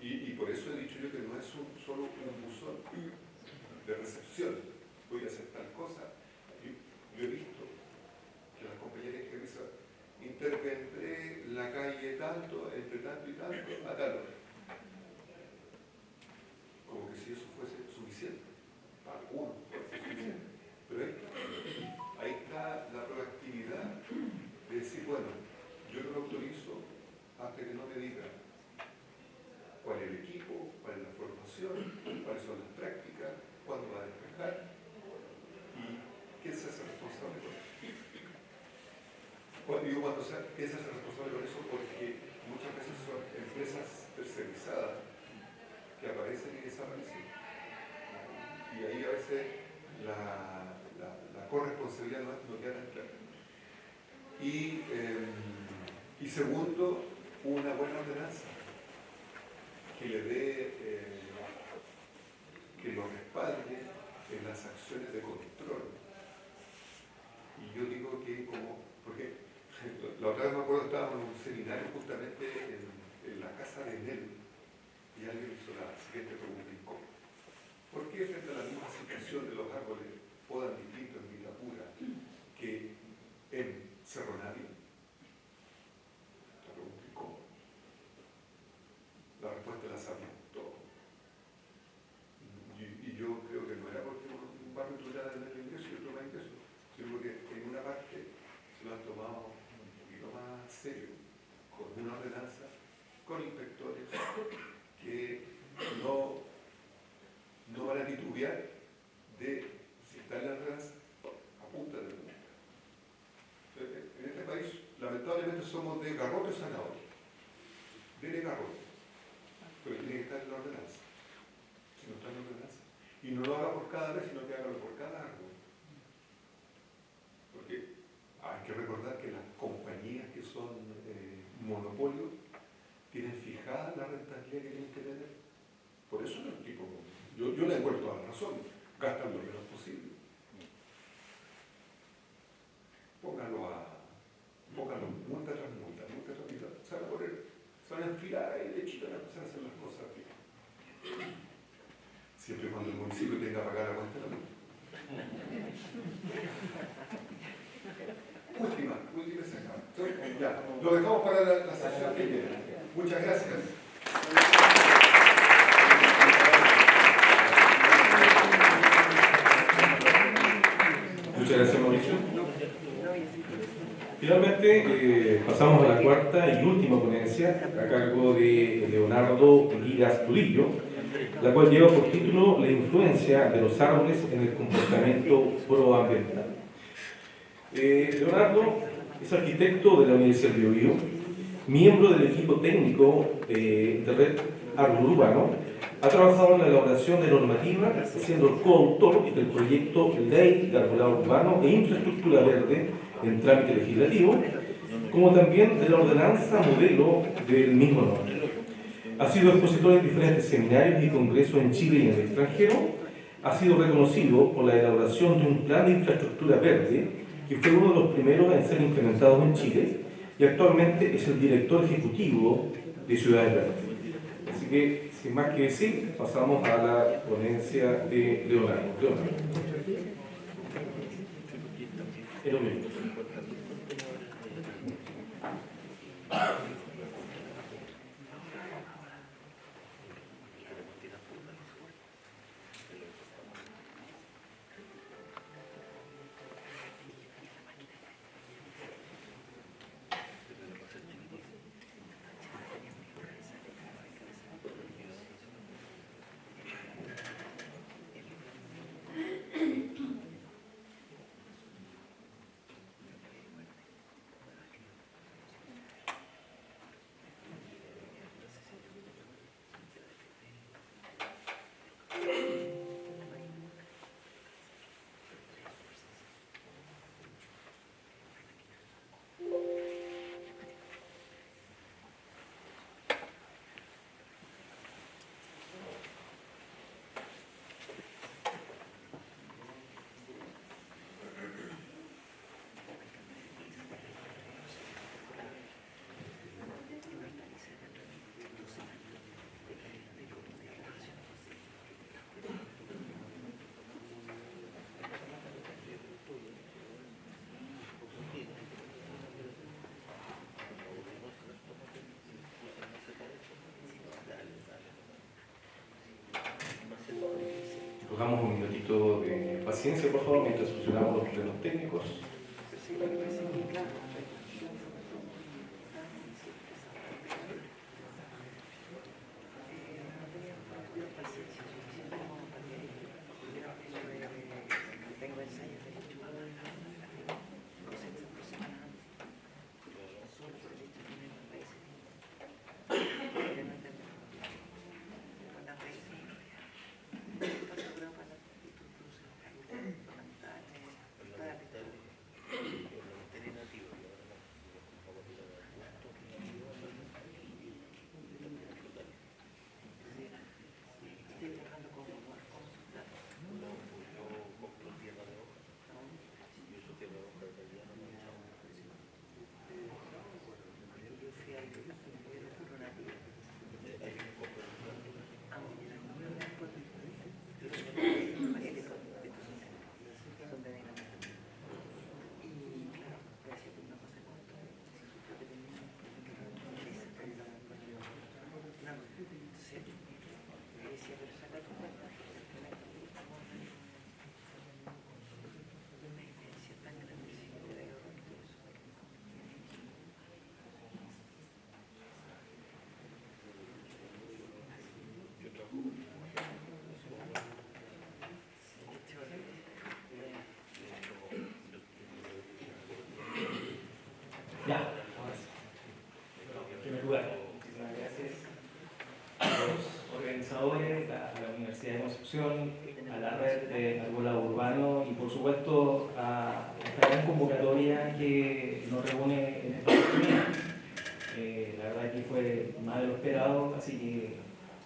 Y por eso he dicho yo que no es solo un buzón de recepción. Voy a hacer tal cosa. Yo he visto que las compañías que avisan intervendré la calle tanto, entre tanto y tanto, a tal hora. Como que si eso fuese suficiente. Para algunos puede ser suficiente. Pero ahí está la proactividad de decir, bueno, yo no lo autorizo hasta que no me diga cuál es el equipo, cuál es la formación, cuáles son las prácticas, cuándo va a despejar y quién se hace responsable con eso. Digo quién se hace responsable con eso porque muchas veces son empresas tercerizadas que aparecen y desaparecen. Y ahí a veces la corresponsabilidad no queda tan clara. Y segundo, una buena ordenanza que le dé, que lo respalde en las acciones de control. Y yo digo que porque la otra vez me acuerdo que estábamos en un seminario justamente en la casa de Nel y alguien hizo la siguiente pregunta incómoda. ¿Por qué frente a la misma situación de los árboles podan distinto en Vitacura que en Cerro Navia? La pregunta incómoda. La respuesta la sabíamos todos. Y yo creo que no era porque un barrio tuviera el ingreso y otro más ingreso, sino porque en una parte con inspectores que no van a titubear de si están las redes a punta de punta. En este país, lamentablemente, somos de garrote o zanahoria. De garrote. Pero tiene que estar en la ordenanza. Si no está en la ordenanza. Y no lo haga por cada vez, sino que hágalo por cada árbol. Porque hay que recordar que las compañías que son monopolios tienen fijada la rentabilidad que tienen que tener. Por eso el tipo, yo le encuentro toda la razón, gastan lo menos posible. Póngalo multa tras multa, se van a enfilar ahí de chica, van a empezar a hacer las cosas bien. Siempre y cuando el municipio tenga que pagar la cuenta de la luz. Última sacada. Ya, lo dejamos para la sesión que viene. Muchas gracias. Muchas gracias, Mauricio. Finalmente, pasamos a la cuarta y última ponencia a cargo de Leonardo Ligas Turillo, la cual lleva por título La influencia de los árboles en el comportamiento proambiental. Leonardo es arquitecto de la Universidad de Biobío, miembro del equipo técnico de Red Árbol Urbano, ha trabajado en la elaboración de normativa, siendo el coautor del proyecto Ley de Arbolado Urbano e Infraestructura Verde en trámite legislativo, como también de la ordenanza modelo del mismo nombre. Ha sido expositor en diferentes seminarios y congresos en Chile y en el extranjero. Ha sido reconocido por la elaboración de un plan de infraestructura verde, que fue uno de los primeros en ser implementados en Chile, y actualmente es el director ejecutivo de Ciudades Verdes. Así que, sin más que decir, pasamos a la ponencia de Leonardo. En un minuto. Damos un minutito de paciencia, por favor, mientras solucionamos los problemas técnicos. participación, a la red de arbolado urbano y por supuesto a esta gran convocatoria que nos reúne en esta oportunidad. La verdad que fue más de lo esperado, así que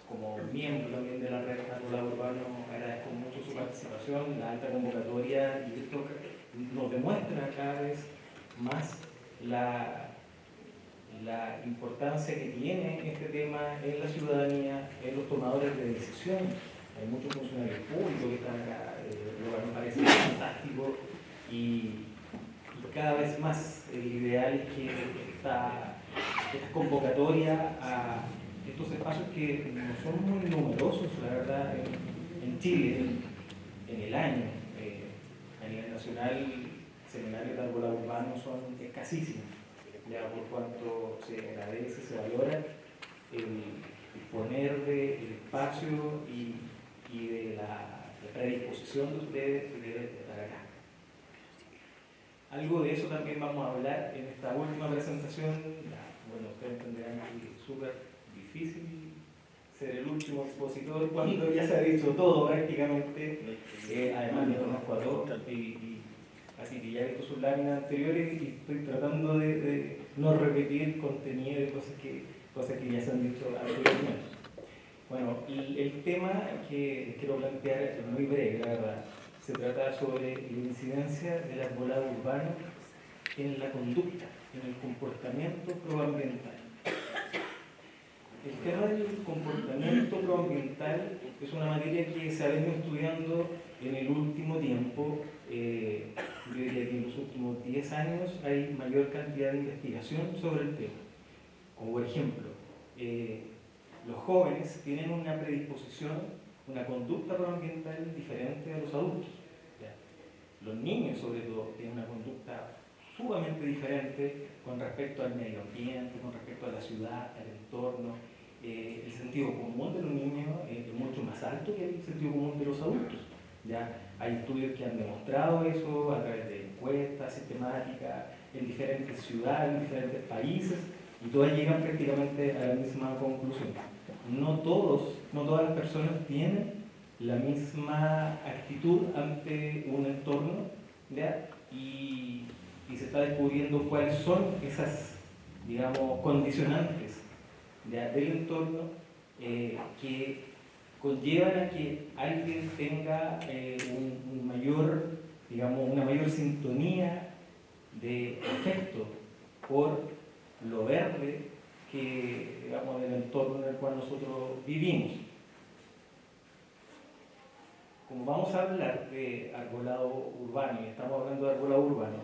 como miembro también de la red arbolado urbano agradezco mucho su participación, la alta convocatoria, y esto nos demuestra cada vez más la importancia que tiene este tema en la ciudadanía, en los tomadores de decisión. Hay muchos funcionarios públicos que están acá, lo que me parece fantástico, y cada vez más el ideal es que esta convocatoria a estos espacios que no son muy numerosos, la verdad, en Chile, en el año, a nivel nacional, seminarios de arbolado urbano son escasísimos, ya por cuanto se agradece, se valora el poner del espacio y de la predisposición de ustedes de estar acá. Algo de eso también vamos a hablar en esta última presentación. Bueno, ustedes entenderán que es súper difícil ser el último expositor cuando ya se ha dicho todo prácticamente. Además, yo conozco a todos, así que ya he visto sus láminas anteriores y estoy tratando de no repetir contenido de cosas que ya se han dicho anteriormente. Bueno, el tema que quiero plantear es muy breve, la verdad. Se trata sobre la incidencia del arbolado urbano en la conducta, en el comportamiento proambiental. El tema del comportamiento proambiental es una materia que se ha venido estudiando en el último tiempo. Yo diría que en los últimos 10 años hay mayor cantidad de investigación sobre el tema. Como por ejemplo, los jóvenes tienen una predisposición, una conducta proambiental diferente a los adultos. ¿Ya? Los niños, sobre todo, tienen una conducta sumamente diferente con respecto al medio ambiente, con respecto a la ciudad, al entorno. El sentido común de los niños es mucho más alto que el sentido común de los adultos. ¿Ya? Hay estudios que han demostrado eso a través de encuestas sistemáticas en diferentes ciudades, en diferentes países, y todas llegan prácticamente a la misma conclusión. No todas las personas tienen la misma actitud ante un entorno, ¿ya? Y se está descubriendo cuáles son esas, digamos, condicionantes, ¿ya?, del entorno que conllevan a que alguien tenga una mayor sintonía de afecto por lo verde que, digamos, del entorno en el cual nosotros vivimos. Como vamos a hablar de arbolado urbano y estamos hablando de arbolado urbano,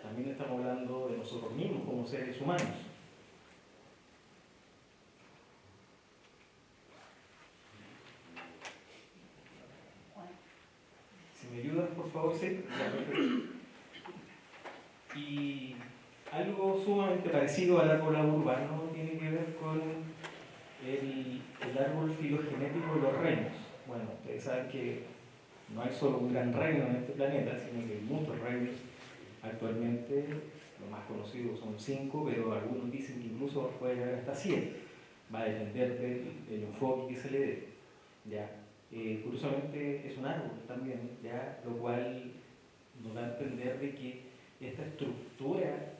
también estamos hablando de nosotros mismos como seres humanos. Si me ayudas, por favor, sí. Y algo sumamente parecido al arbolado urbano tiene que ver con el árbol filogenético de los reinos. Bueno, ustedes saben que no hay solo un gran reino en este planeta, sino que hay muchos reinos. Actualmente, los más conocidos son 5, pero algunos dicen que incluso puede haber hasta 7. Va a depender del enfoque que se le dé. ¿Ya? Curiosamente es un árbol también, ¿ya?, lo cual nos da a entender de que esta estructura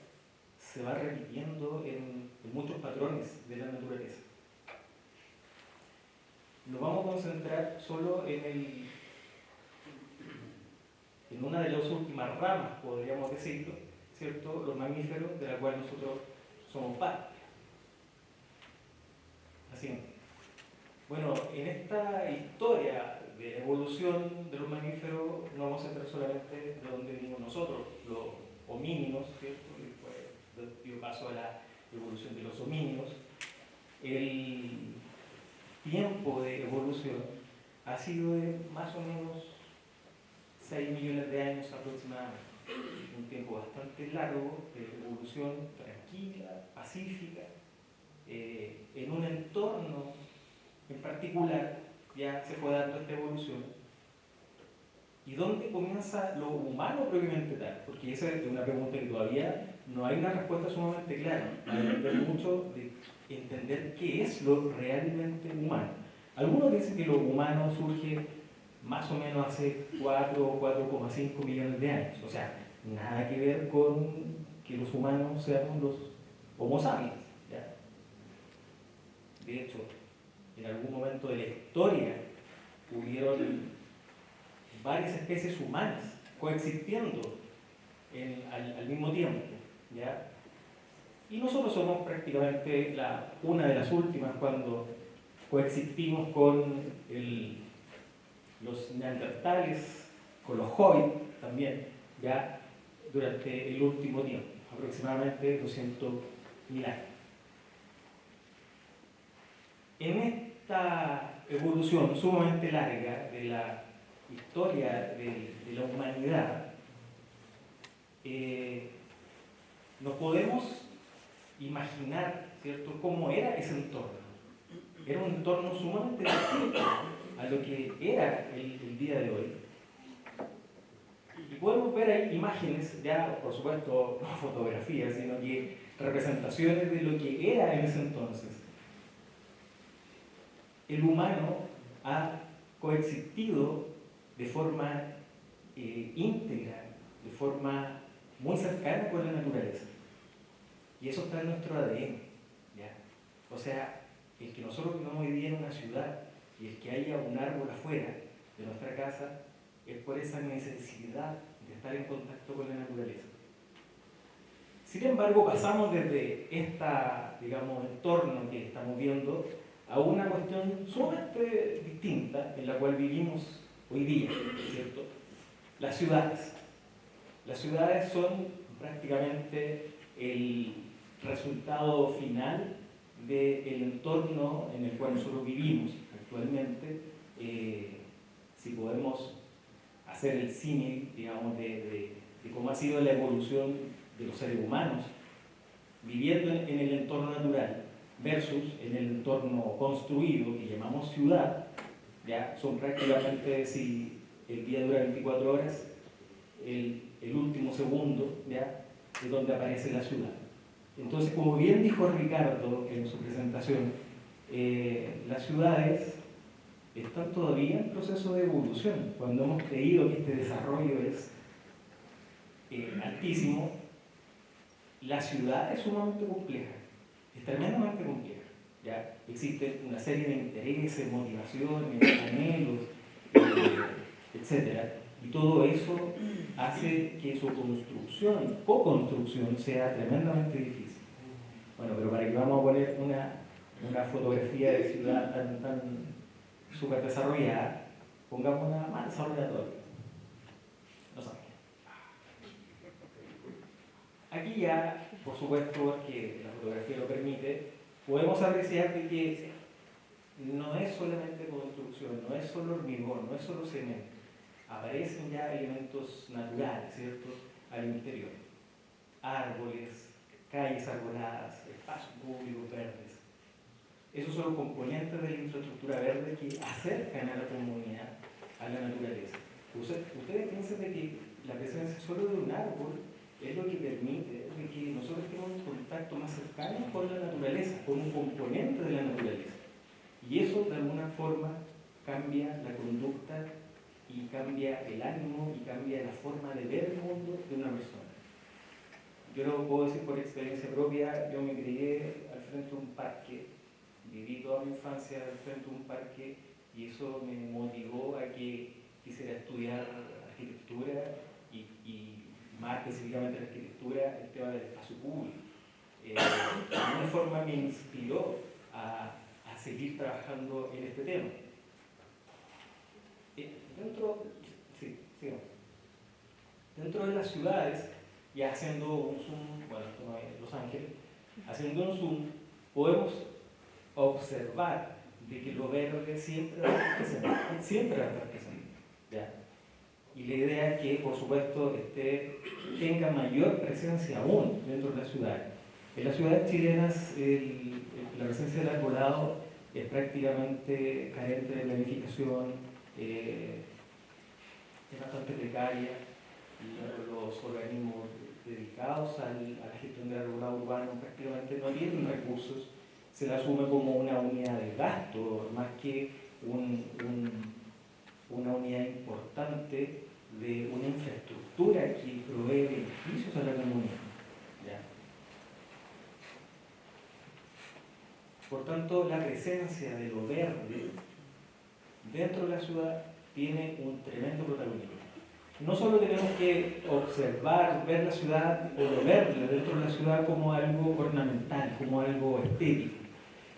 se va repitiendo en muchos patrones de la naturaleza. Nos vamos a concentrar solo en una de las últimas ramas, podríamos decirlo, ¿cierto?, los mamíferos, de la cual nosotros somos parte. Así. Bueno, en esta historia de evolución de los mamíferos no vamos a entrar solamente de donde venimos nosotros, los homínidos, ¿cierto?, y después dio paso a la evolución de los homínidos. El tiempo de evolución ha sido de más o menos 6 millones de años aproximadamente. Un tiempo bastante largo de evolución tranquila, pacífica, en un entorno en particular ya se fue dando esta evolución. ¿Y dónde comienza lo humano propiamente tal? Porque esa es una pregunta que todavía no hay una respuesta sumamente clara. Va a depender mucho de entender qué es lo realmente humano. Algunos dicen que lo humano surge más o menos hace 4 o 4,5 millones de años. O sea, nada que ver con que los humanos seamos los Homo sapiens, ¿ya? De hecho, en algún momento de la historia hubieron varias especies humanas coexistiendo al mismo tiempo, ¿ya? Y nosotros somos prácticamente una de las últimas cuando coexistimos con los neandertales, con los hoy también, ya durante el último tiempo, aproximadamente 200.000 años. En esta evolución sumamente larga de la historia de la humanidad, nos podemos imaginar, ¿cierto?, cómo era ese entorno. Era un entorno sumamente distinto a lo que era el día de hoy. Y podemos ver ahí imágenes, ya por supuesto no fotografías, sino que representaciones de lo que era en ese entonces. El humano ha coexistido de forma íntegra, de forma muy cercana con la naturaleza. Y eso está en nuestro ADN, ¿ya? O sea, el que nosotros vivamos hoy día en una ciudad y el que haya un árbol afuera de nuestra casa es por esa necesidad de estar en contacto con la naturaleza. Sin embargo, pasamos desde digamos, entorno que estamos viendo a una cuestión sumamente distinta en la cual vivimos hoy día, ¿cierto? Las ciudades. Las ciudades son prácticamente el resultado final del entorno en el cual nosotros vivimos actualmente. Si podemos hacer el símil, digamos, de cómo ha sido la evolución de los seres humanos viviendo en el entorno natural versus en el entorno construido que llamamos ciudad, ya son prácticamente, si el día dura 24 horas, el último segundo, ya, es donde aparece la ciudad. Entonces, como bien dijo Ricardo en su presentación, las ciudades están todavía en proceso de evolución. Cuando hemos creído que este desarrollo es altísimo, la ciudad es sumamente compleja, es tremendamente compleja. ¿Ya? Existe una serie de intereses, motivaciones, anhelos, etc. Y todo eso hace que su construcción, co-construcción, sea tremendamente difícil. Bueno, pero para que vamos a poner una fotografía de ciudad tan súper desarrollada, pongamos una más desarrollada todavía. Los Ángeles. Aquí ya, por supuesto, que la fotografía lo permite, podemos apreciar de que no es solamente construcción, no es solo hormigón, no es solo cemento. Aparecen ya elementos naturales, ¿cierto?, al interior. Árboles, calles arboladas, espacios públicos verdes. Esos son los componentes de la infraestructura verde que acercan a la comunidad, a la naturaleza. Ustedes piensan de que la presencia solo de un árbol es lo que permite de que nosotros tengamos un contacto más cercano con la naturaleza, con un componente de la naturaleza. Y eso de alguna forma cambia la conducta y cambia el ánimo y cambia la forma de ver el mundo de una persona. Yo lo puedo decir por experiencia propia, yo me crié al frente de un parque, viví toda mi infancia al frente de un parque y eso me motivó a que quisiera estudiar arquitectura y más específicamente la arquitectura, el tema del espacio público. De alguna forma me inspiró a seguir trabajando en este tema. Dentro de las ciudades, ya haciendo un zoom, bueno, esto no es Los Ángeles, haciendo un zoom, podemos observar de que lo verde siempre va a estar presente, ¿ya? Y la idea es que, por supuesto, tenga mayor presencia aún dentro de las ciudades. En las ciudades chilenas, la presencia del arbolado es prácticamente carente de planificación, es bastante precaria. Los organismos dedicados a la gestión del arbolado urbano prácticamente no tienen recursos, se la asume como una unidad de gasto, más que una unidad importante de una infraestructura que provee beneficios a la comunidad. ¿Ya? Por tanto, la presencia de lo verde dentro de la ciudad tiene un tremendo protagonismo. No solo tenemos que observar, ver la ciudad o lo verde dentro de la ciudad como algo ornamental, como algo estético.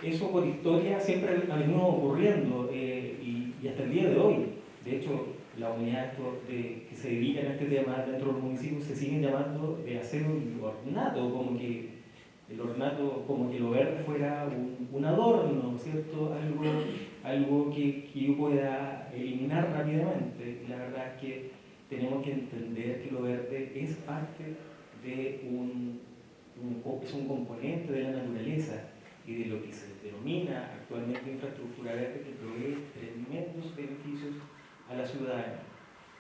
Eso por historia siempre ha venido ocurriendo y hasta el día de hoy. De hecho, las unidades que se dedican a este tema dentro del municipio se siguen llamando de aseo y ornato, como que el ornato, como que lo verde fuera un adorno, ¿cierto? Algo que yo pueda eliminar rápidamente. La verdad es que tenemos que entender que lo verde es parte de es un componente de la naturaleza y de lo que se denomina actualmente infraestructura verde, que provee tremendos beneficios a la ciudadanía.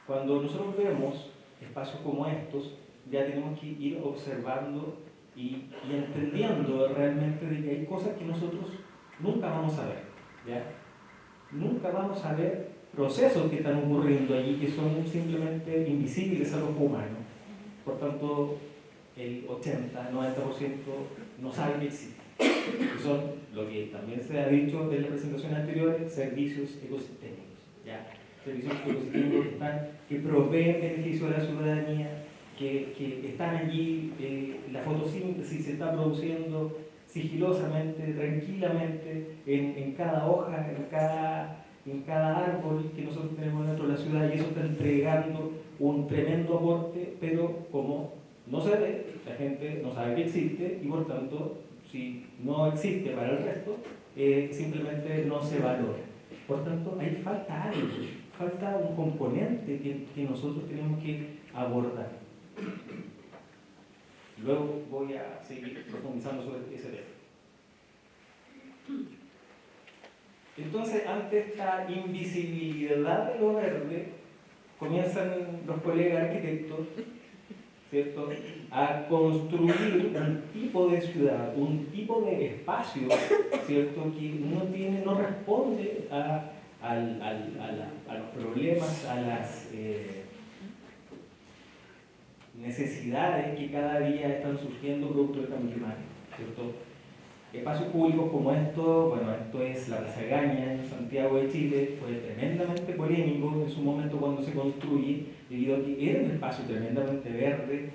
Cuando nosotros vemos espacios como estos, ya tenemos que ir observando y entendiendo realmente de que hay cosas que nosotros nunca vamos a ver, ¿ya? Nunca vamos a ver procesos que están ocurriendo allí que son simplemente invisibles a los humanos. Por tanto, el 80-90% no sabe que existen. Que son, lo que también se ha dicho en la presentación anterior, servicios ecosistémicos. ¿Ya? Servicios ecosistémicos que proveen beneficio a la ciudadanía, que están allí, la fotosíntesis se está produciendo sigilosamente, tranquilamente, en cada hoja, en cada árbol que nosotros tenemos dentro de la ciudad, y eso está entregando un tremendo aporte, pero como no se ve, la gente no sabe que existe, y por tanto, si no existe para el resto, simplemente no se valora. Por tanto, ahí falta algo, falta un componente que nosotros tenemos que abordar. Luego voy a seguir profundizando sobre ese tema. Entonces, ante esta invisibilidad de lo verde, comienzan los colegas arquitectos, ¿cierto?, a construir un tipo de ciudad, un tipo de espacio, ¿cierto?, que no responde a los problemas, a las necesidades que cada día están surgiendo producto del cambio climático, ¿cierto? Espacios públicos como esto, bueno, esto es la Plaza Gaña en Santiago de Chile, fue tremendamente polémico en su momento cuando se construye, debido a que era un espacio tremendamente verde,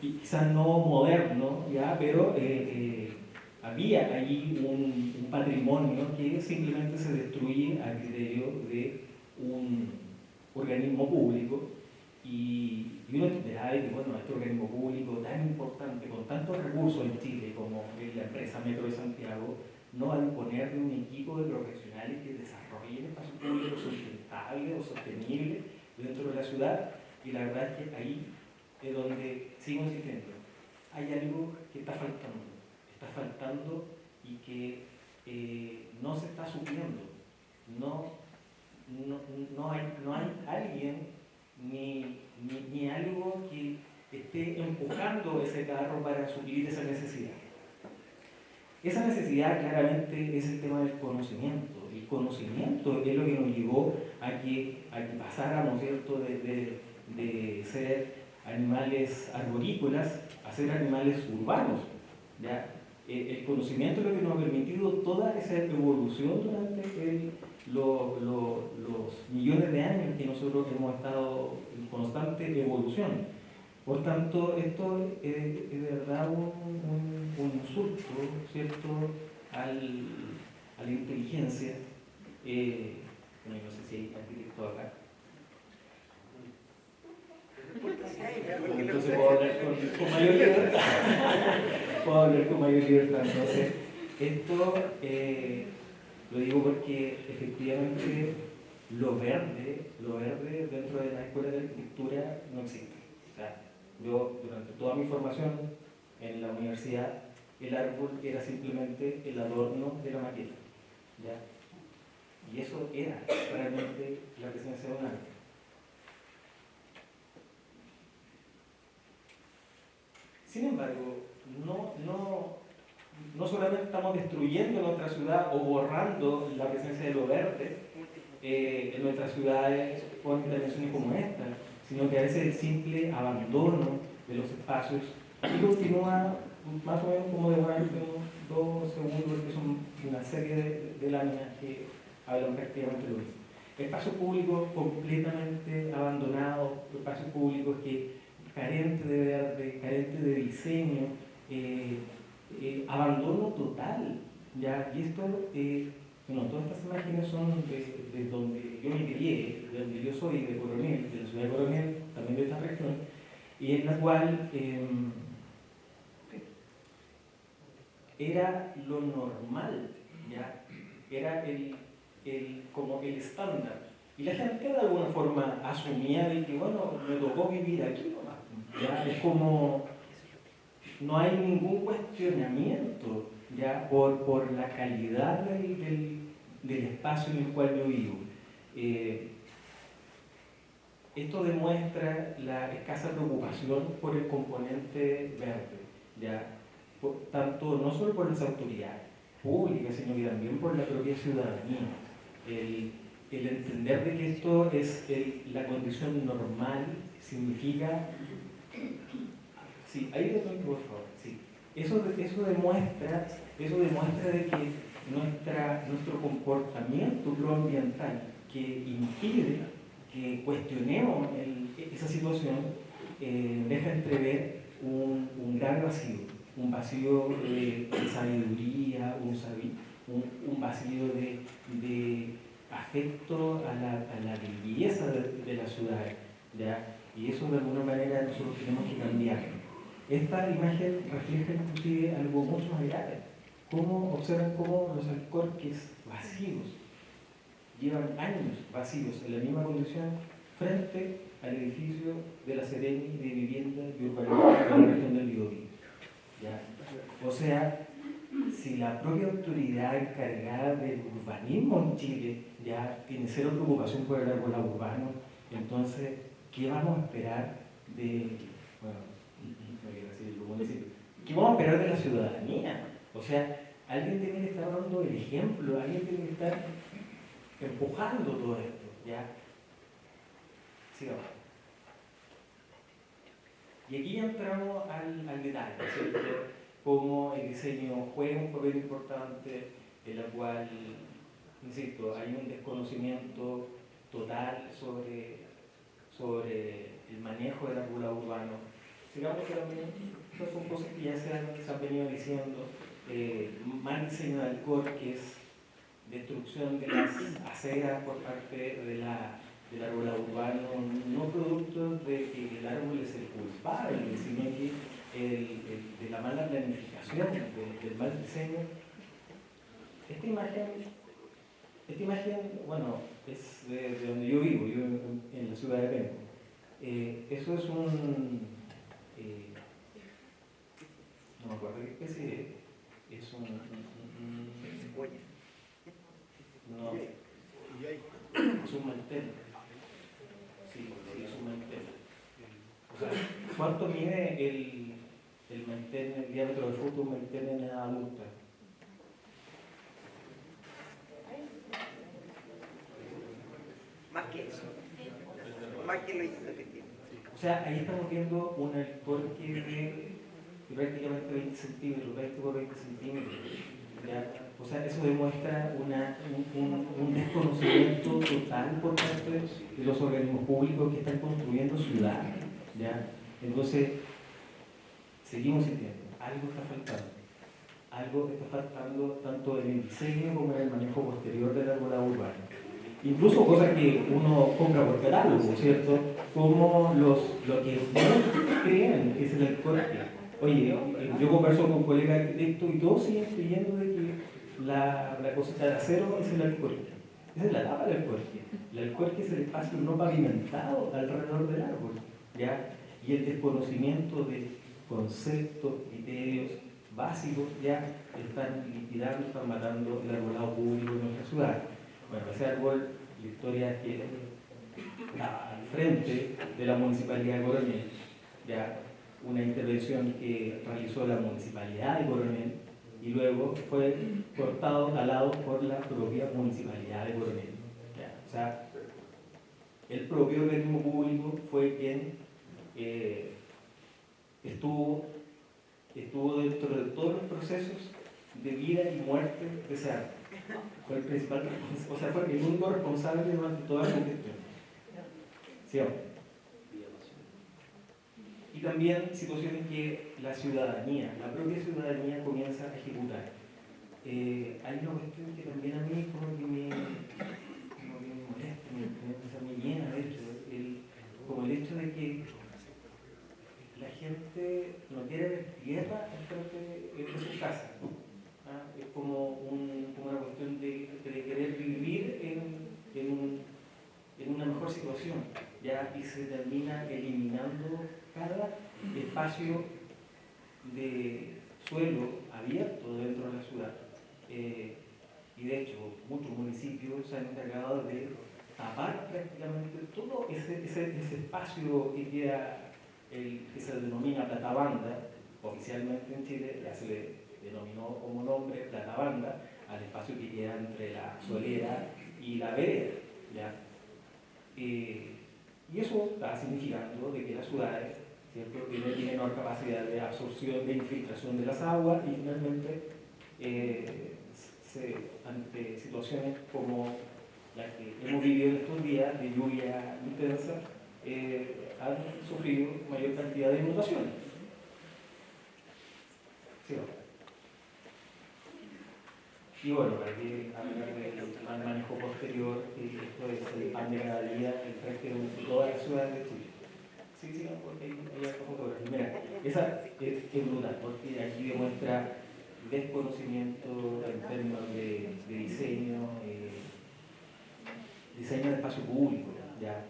y quizás no moderno, ¿ya? Pero había allí un patrimonio que simplemente se destruye a criterio de un organismo público, y uno entenderá que, bueno, este organismo público tan importante, con tantos recursos en Chile como es la empresa Metro de Santiago, no va a disponer de un equipo de profesionales que desarrollen espacios públicos sustentables o sostenibles dentro de la ciudad. Y la verdad es que ahí es donde sigo insistiendo. Hay algo que está faltando y que no se está supliendo. No hay alguien ni algo que esté empujando ese carro para suplir esa necesidad. Esa necesidad claramente es el tema del conocimiento. El conocimiento es lo que nos llevó a que pasáramos, ¿cierto?, de ser animales arborícolas a ser animales urbanos, ¿ya? El conocimiento es lo que nos ha permitido toda esa evolución durante los millones de años que nosotros hemos estado en constante evolución. Por tanto, esto es de verdad un insulto, ¿cierto?, a la inteligencia. Bueno, no sé si hay arquitecto acá. Entonces puedo hablar con mayor libertad. Puedo hablar con mayor libertad. Entonces, esto lo digo porque efectivamente lo verde dentro de la escuela de arquitectura no existe. O sea, yo durante toda mi formación en la universidad, el árbol era simplemente el adorno de la maqueta, ¿ya? Y eso era realmente la presencia de un árbol. Sin embargo, no solamente estamos destruyendo nuestra ciudad o borrando la presencia de lo verde, en nuestras ciudades con intervenciones como esta, sino que a veces el simple abandono de los espacios y continúa más o menos como de 2 segundos, que son una serie de láminas que hablan prácticamente lo mismo. Espacios públicos completamente abandonados, espacios públicos que carentes de verde, carentes de diseño, abandono total, ¿ya? Y esto, bueno, todas estas imágenes son de donde yo me crié, de donde yo soy, de Coronel, de la ciudad de Coronel, también de esta región, y en la cual era lo normal, ¿ya? Era como el estándar. Y la gente de alguna forma asumía de que, bueno, me tocó vivir aquí nomás. ¿Ya? Es como, no hay ningún cuestionamiento, ¿ya? Por la calidad del espacio en el cual yo vivo. Esto demuestra la escasa preocupación por el componente verde, ¿ya? Tanto no solo por las autoridades públicas, sino que también por la propia ciudadanía. El entender de que esto es la condición normal significa... Sí, ahí de pronto, por favor, sí. Eso demuestra de que nuestro comportamiento proambiental que impide que cuestionemos esa situación deja entrever un gran vacío, un vacío de sabiduría, un vacío de afecto a la belleza de la ciudad, ¿ya? Y eso de alguna manera nosotros tenemos que cambiar. Esta imagen refleja inclusive algo mucho más grave. Observan cómo los alcorques vacíos llevan años vacíos en la misma condición frente al edificio de la Seremi de Vivienda y Urbanismo de la región del Biobío. O sea, si la propia autoridad encargada del urbanismo en Chile ya tiene cero preocupación por el arbolado urbano, entonces, ¿qué vamos a esperar ¿qué vamos a esperar de la ciudadanía? O sea, alguien tiene que estar dando el ejemplo, alguien tiene que estar empujando todo esto, ¿ya? Sigamos. Y aquí ya entramos al detalle, ¿cierto? Cómo el diseño juega un papel importante, en la cual, insisto, hay un desconocimiento total sobre el manejo del arbolado urbano. Sigamos que también, estas son cosas que ya se han venido diciendo, mal diseño de alcorques, destrucción de las aceras por parte del arbolado urbano, no producto de que el árbol es el culpable, sino que de la mala planificación, del mal diseño. Esta imagen, bueno, es de donde yo vivo en la ciudad de Penco. Eso es no me acuerdo qué especie es un no, es un mantel. Sí, es un mantel. O sea, ¿cuánto mide el mantel, el diámetro de fruto de un mantel en edad adulta? Más que eso. Más que lo que tiene. O sea, ahí estamos viendo un alcorque de prácticamente 20 centímetros, 20 por 20 centímetros. ¿Ya? O sea, eso demuestra un desconocimiento total por parte de los organismos públicos que están construyendo ciudades. ¿Ya? Entonces, seguimos sintiendo, algo está faltando. Algo está faltando tanto en el diseño como en el manejo posterior del arbolado urbano. Incluso cosas que uno compra por catálogo, ¿cierto? Como lo que muchos creen que es el alcorque. Oye, yo converso con colegas arquitectos y todos siguen creyendo de que la cosita de acero es el alcorque. Esa es la tapa del alcorque. El alcorque es el espacio no pavimentado alrededor del árbol, ¿ya? Y el desconocimiento de conceptos, criterios básicos ya están liquidando, están matando el arbolado público en nuestra ciudad. Bueno, ese árbol, la historia es que está al frente de la Municipalidad de Coronel, ya una intervención que realizó la Municipalidad de Coronel y luego fue cortado, talado por la propia Municipalidad de Coronel. ¿Ya? O sea, el propio organismo público fue quien estuvo dentro de todos los procesos de vida y muerte de ese arte. Fue el principal, o sea, fue el único responsable durante toda su gestión. ¿Sí o no? Y también situaciones que la ciudadanía, la propia ciudadanía comienza a ejecutar. Hay una cuestión que también a mí como que me molesta, me llena de hecho, como el hecho de que la gente no quiere ver tierra en su casa, ¿no? Es como una cuestión de querer vivir en una mejor situación, ¿ya? Y se termina eliminando cada espacio de suelo abierto dentro de la ciudad. Y de hecho, muchos municipios se han encargado de tapar prácticamente todo ese espacio que queda, que se denomina platabanda, oficialmente en Chile ya se le denominó como nombre platabanda, al espacio que queda entre la solera y la vereda, ¿ya? Y eso está significando de que las ciudades, ¿cierto?, tienen menor capacidad de absorción, de infiltración de las aguas y finalmente ante situaciones como las que hemos vivido en estos días de lluvia intensa, han sufrido mayor cantidad de inundaciones. ¿Sí? Y bueno, para que hablar del manejo posterior, esto es el pan de cada día, el frente de todas las ciudades de Chile. Sí, porque hay hartas fotografías. Mira, esa es brutal, porque aquí demuestra desconocimiento en términos de diseño, diseño de espacio público, ¿ya?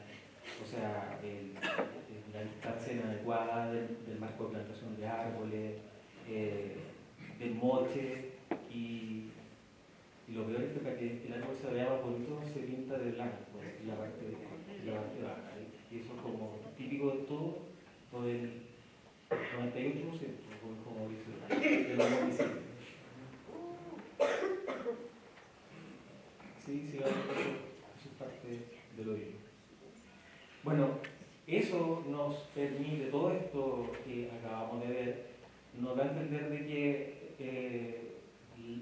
O sea, la distancia inadecuada del marco de plantación de árboles, del moche, y lo peor es que para que el árbol se vea más bonito se pinta de blanco, en la parte baja. Y eso es como típico de todo, o del 98%, como dice, de los municipios. Sí, eso es parte de lo mismo. Bueno, eso nos permite, todo esto que acabamos de ver, nos da a entender de que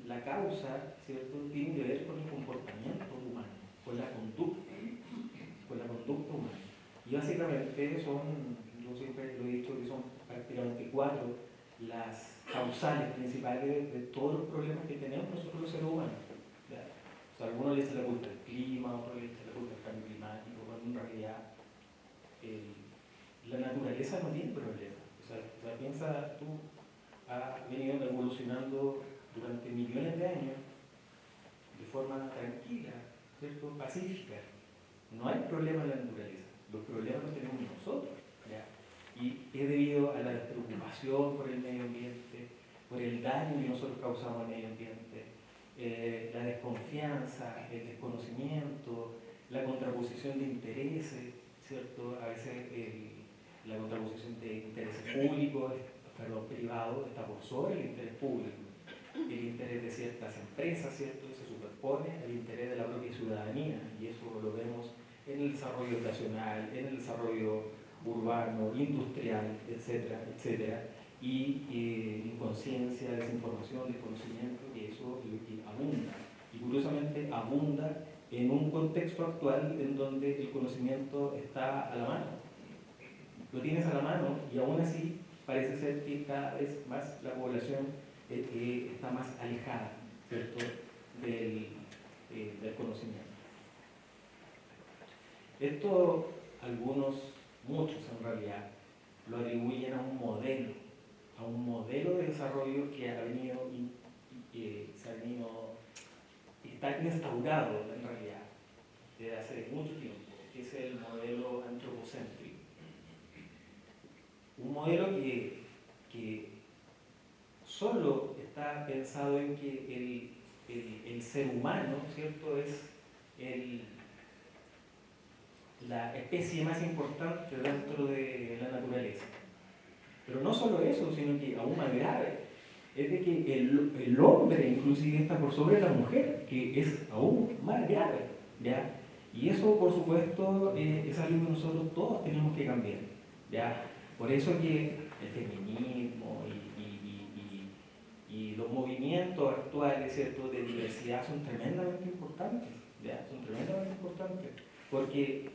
la causa, ¿cierto?, tiene que ver con el comportamiento humano, con la conducta humana. Y básicamente yo siempre lo he dicho que son prácticamente 4 las causales principales de todos los problemas que tenemos nosotros los seres humanos. ¿Ya? O sea, algunos le echan la culpa al clima, otros le echan la culpa al cambio climático, cuando en realidad la naturaleza no tiene problemas. O sea, piensa tú, ha venido evolucionando durante millones de años de forma tranquila, ¿cierto?, pacífica. No hay problema en la naturaleza, los problemas los tenemos nosotros, ¿ya? Y es debido a la despreocupación por el medio ambiente, por el daño que nosotros causamos al medio ambiente, la desconfianza, el desconocimiento, la contraposición de intereses, ¿cierto? A veces la contraposición de intereses públicos, privados, está por sobre el interés público. El interés de ciertas empresas, ¿cierto?, se superpone al interés de la propia ciudadanía, y eso lo vemos en el desarrollo habitacional, en el desarrollo urbano, industrial, etcétera, etcétera, y inconsciencia, desinformación, desconocimiento, que eso abunda, y curiosamente abunda en un contexto actual en donde el conocimiento está a la mano. Lo tienes a la mano y aún así parece ser que cada vez más la población está más alejada, ¿cierto?, del conocimiento. Esto muchos en realidad, lo atribuyen a un modelo de desarrollo que está instaurado en realidad desde hace mucho tiempo, que es el modelo antropocéntrico. Un modelo que solo está pensado en que el ser humano, ¿cierto?, es la especie más importante dentro de la naturaleza. Pero no solo eso, sino que aún más grave, es de que el hombre inclusive está por sobre la mujer, que es aún más grave, ¿ya? Y eso, por supuesto, es algo que nosotros todos tenemos que cambiar, ¿ya? Por eso que el feminismo y los movimientos actuales, ¿cierto?, de diversidad son tremendamente importantes, ¿ya? Son tremendamente importantes, porque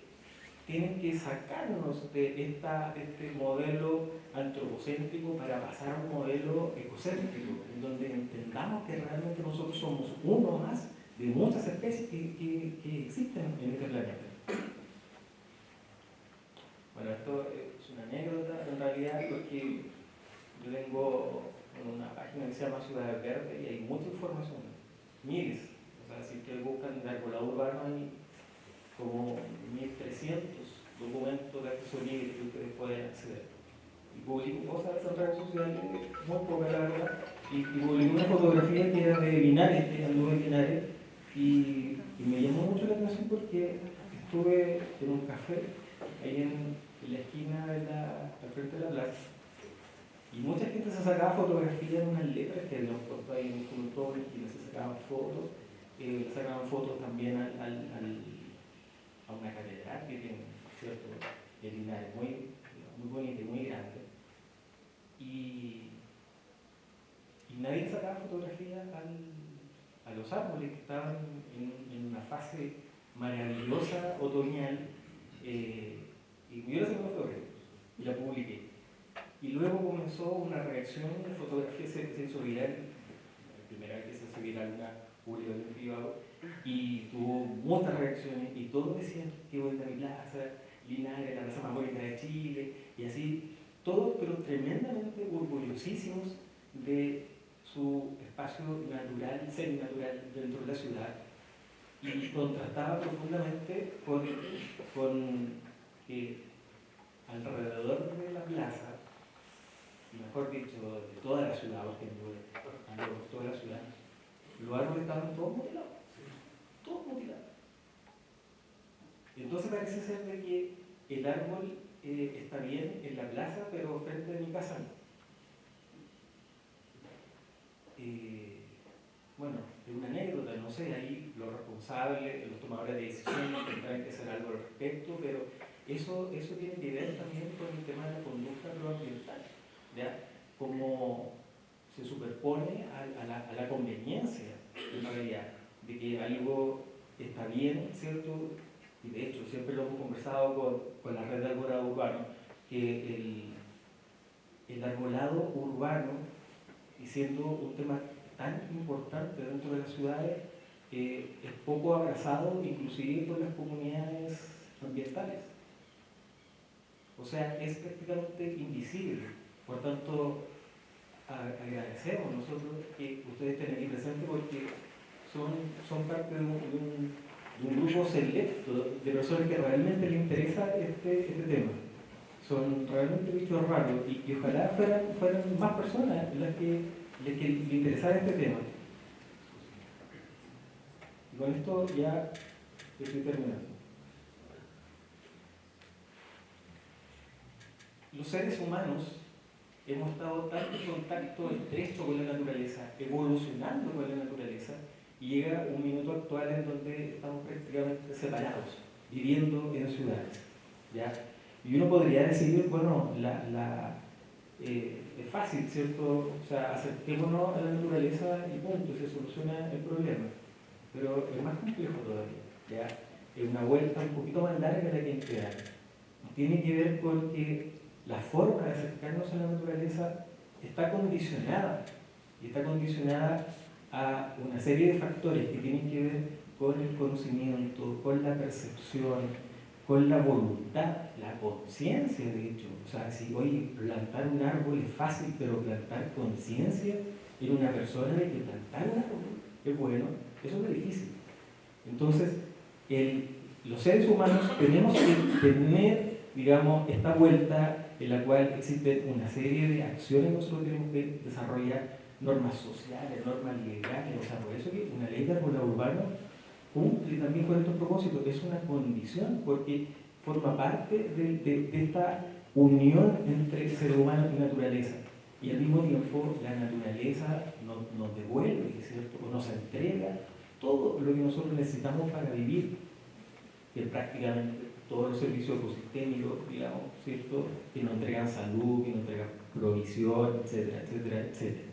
tienen que sacarnos de este modelo antropocéntrico para pasar a un modelo ecocéntrico, en donde entendamos que realmente nosotros somos uno más de muchas especies que existen en este planeta. Bueno, esto es una anécdota en realidad, porque yo tengo una página que se llama Ciudad Verde y hay mucha información, miles. O sea, si ustedes buscan de arbolado urbano hay como 1300 documentos de acceso libre que ustedes pueden acceder. Y publico cosas en redes sociales, muy pocas la verdad, y publiqué una fotografía que era de Linares, que anduve en Linares, y me llamó mucho la atención porque estuve en un café ahí en la esquina al frente de la plaza, y mucha gente se sacaba fotografías en unas letras que habían puesto ahí en el conductor, y se sacaban fotos también a una catedral que tiene, ¿cierto?, en Linares, muy bonita y muy grande. Y nadie sacaba fotografías a los árboles que estaban en una fase maravillosa otoñal, y yo le saqué una fotografía y la publiqué. Y luego comenzó una reacción, la fotografía se hizo viral, la primera vez que se hizo viral una publicación privada, y tuvo muchas reacciones, y todos decían que bonita mi plaza, Linares, la plaza más bonita de Chile, y así, todos pero tremendamente orgullosísimos de su espacio natural, semi-natural dentro de la ciudad, y contrastaba profundamente con que alrededor de la plaza, y mejor dicho, de toda la ciudad, porque por toda la ciudad, los árboles estaban todos mutilados, todos mutilados. Entonces parece ser de que el árbol está bien en la plaza, pero frente de mi casa no. Bueno, es una anécdota, no sé, ahí los responsables, los tomadores de decisiones tendrán que hacer algo al respecto, pero eso tiene que ver también con el tema de la conducta agroambiental, ¿ya? Como se superpone a la conveniencia, en realidad, de que algo está bien, ¿cierto? Y de hecho, siempre lo hemos conversado con la red de arbolado urbano, que el arbolado urbano, y siendo un tema tan importante dentro de las ciudades, es poco abrazado inclusive por las comunidades ambientales. O sea, es prácticamente invisible. Por tanto, agradecemos nosotros que ustedes estén aquí presentes, porque son parte de un grupo selecto de personas que realmente les interesa este tema. Son realmente bichos raros, y ojalá fueran más personas las que les interesara este tema. Y con esto ya estoy terminando. Los seres humanos hemos estado tanto en contacto estrecho con la naturaleza, evolucionando con la naturaleza, y llega un minuto actual en donde estamos prácticamente separados, viviendo en ciudades, ¿ya? Y uno podría decir, bueno, es fácil, ¿cierto? O sea, acerquémonos a la naturaleza y punto, y se soluciona el problema. Pero es más complejo todavía, ¿ya? Es una vuelta un poquito más larga la que hay que dar. Tiene que ver con que la forma de acercarnos a la naturaleza está condicionada, y está condicionada a una serie de factores que tienen que ver con el conocimiento, con la percepción, con la voluntad, la conciencia, de hecho. O sea, si hoy plantar un árbol es fácil, pero plantar conciencia en una persona de que plantar un árbol es bueno, eso es difícil. Entonces, los seres humanos tenemos que tener, digamos, esta vuelta en la cual existe una serie de acciones que nosotros tenemos que desarrollar, normas sociales, normas legales. O sea, por eso que una ley de arbolado urbano cumple también con estos propósitos, es una condición, porque forma parte de esta unión entre ser humano y naturaleza. Y al mismo tiempo la naturaleza nos devuelve, ¿cierto?, o nos entrega todo lo que nosotros necesitamos para vivir. que prácticamente todos los servicios ecosistémicos, digamos, ¿cierto?, que nos entregan salud, que nos entregan provisión, etcétera, etcétera, etcétera.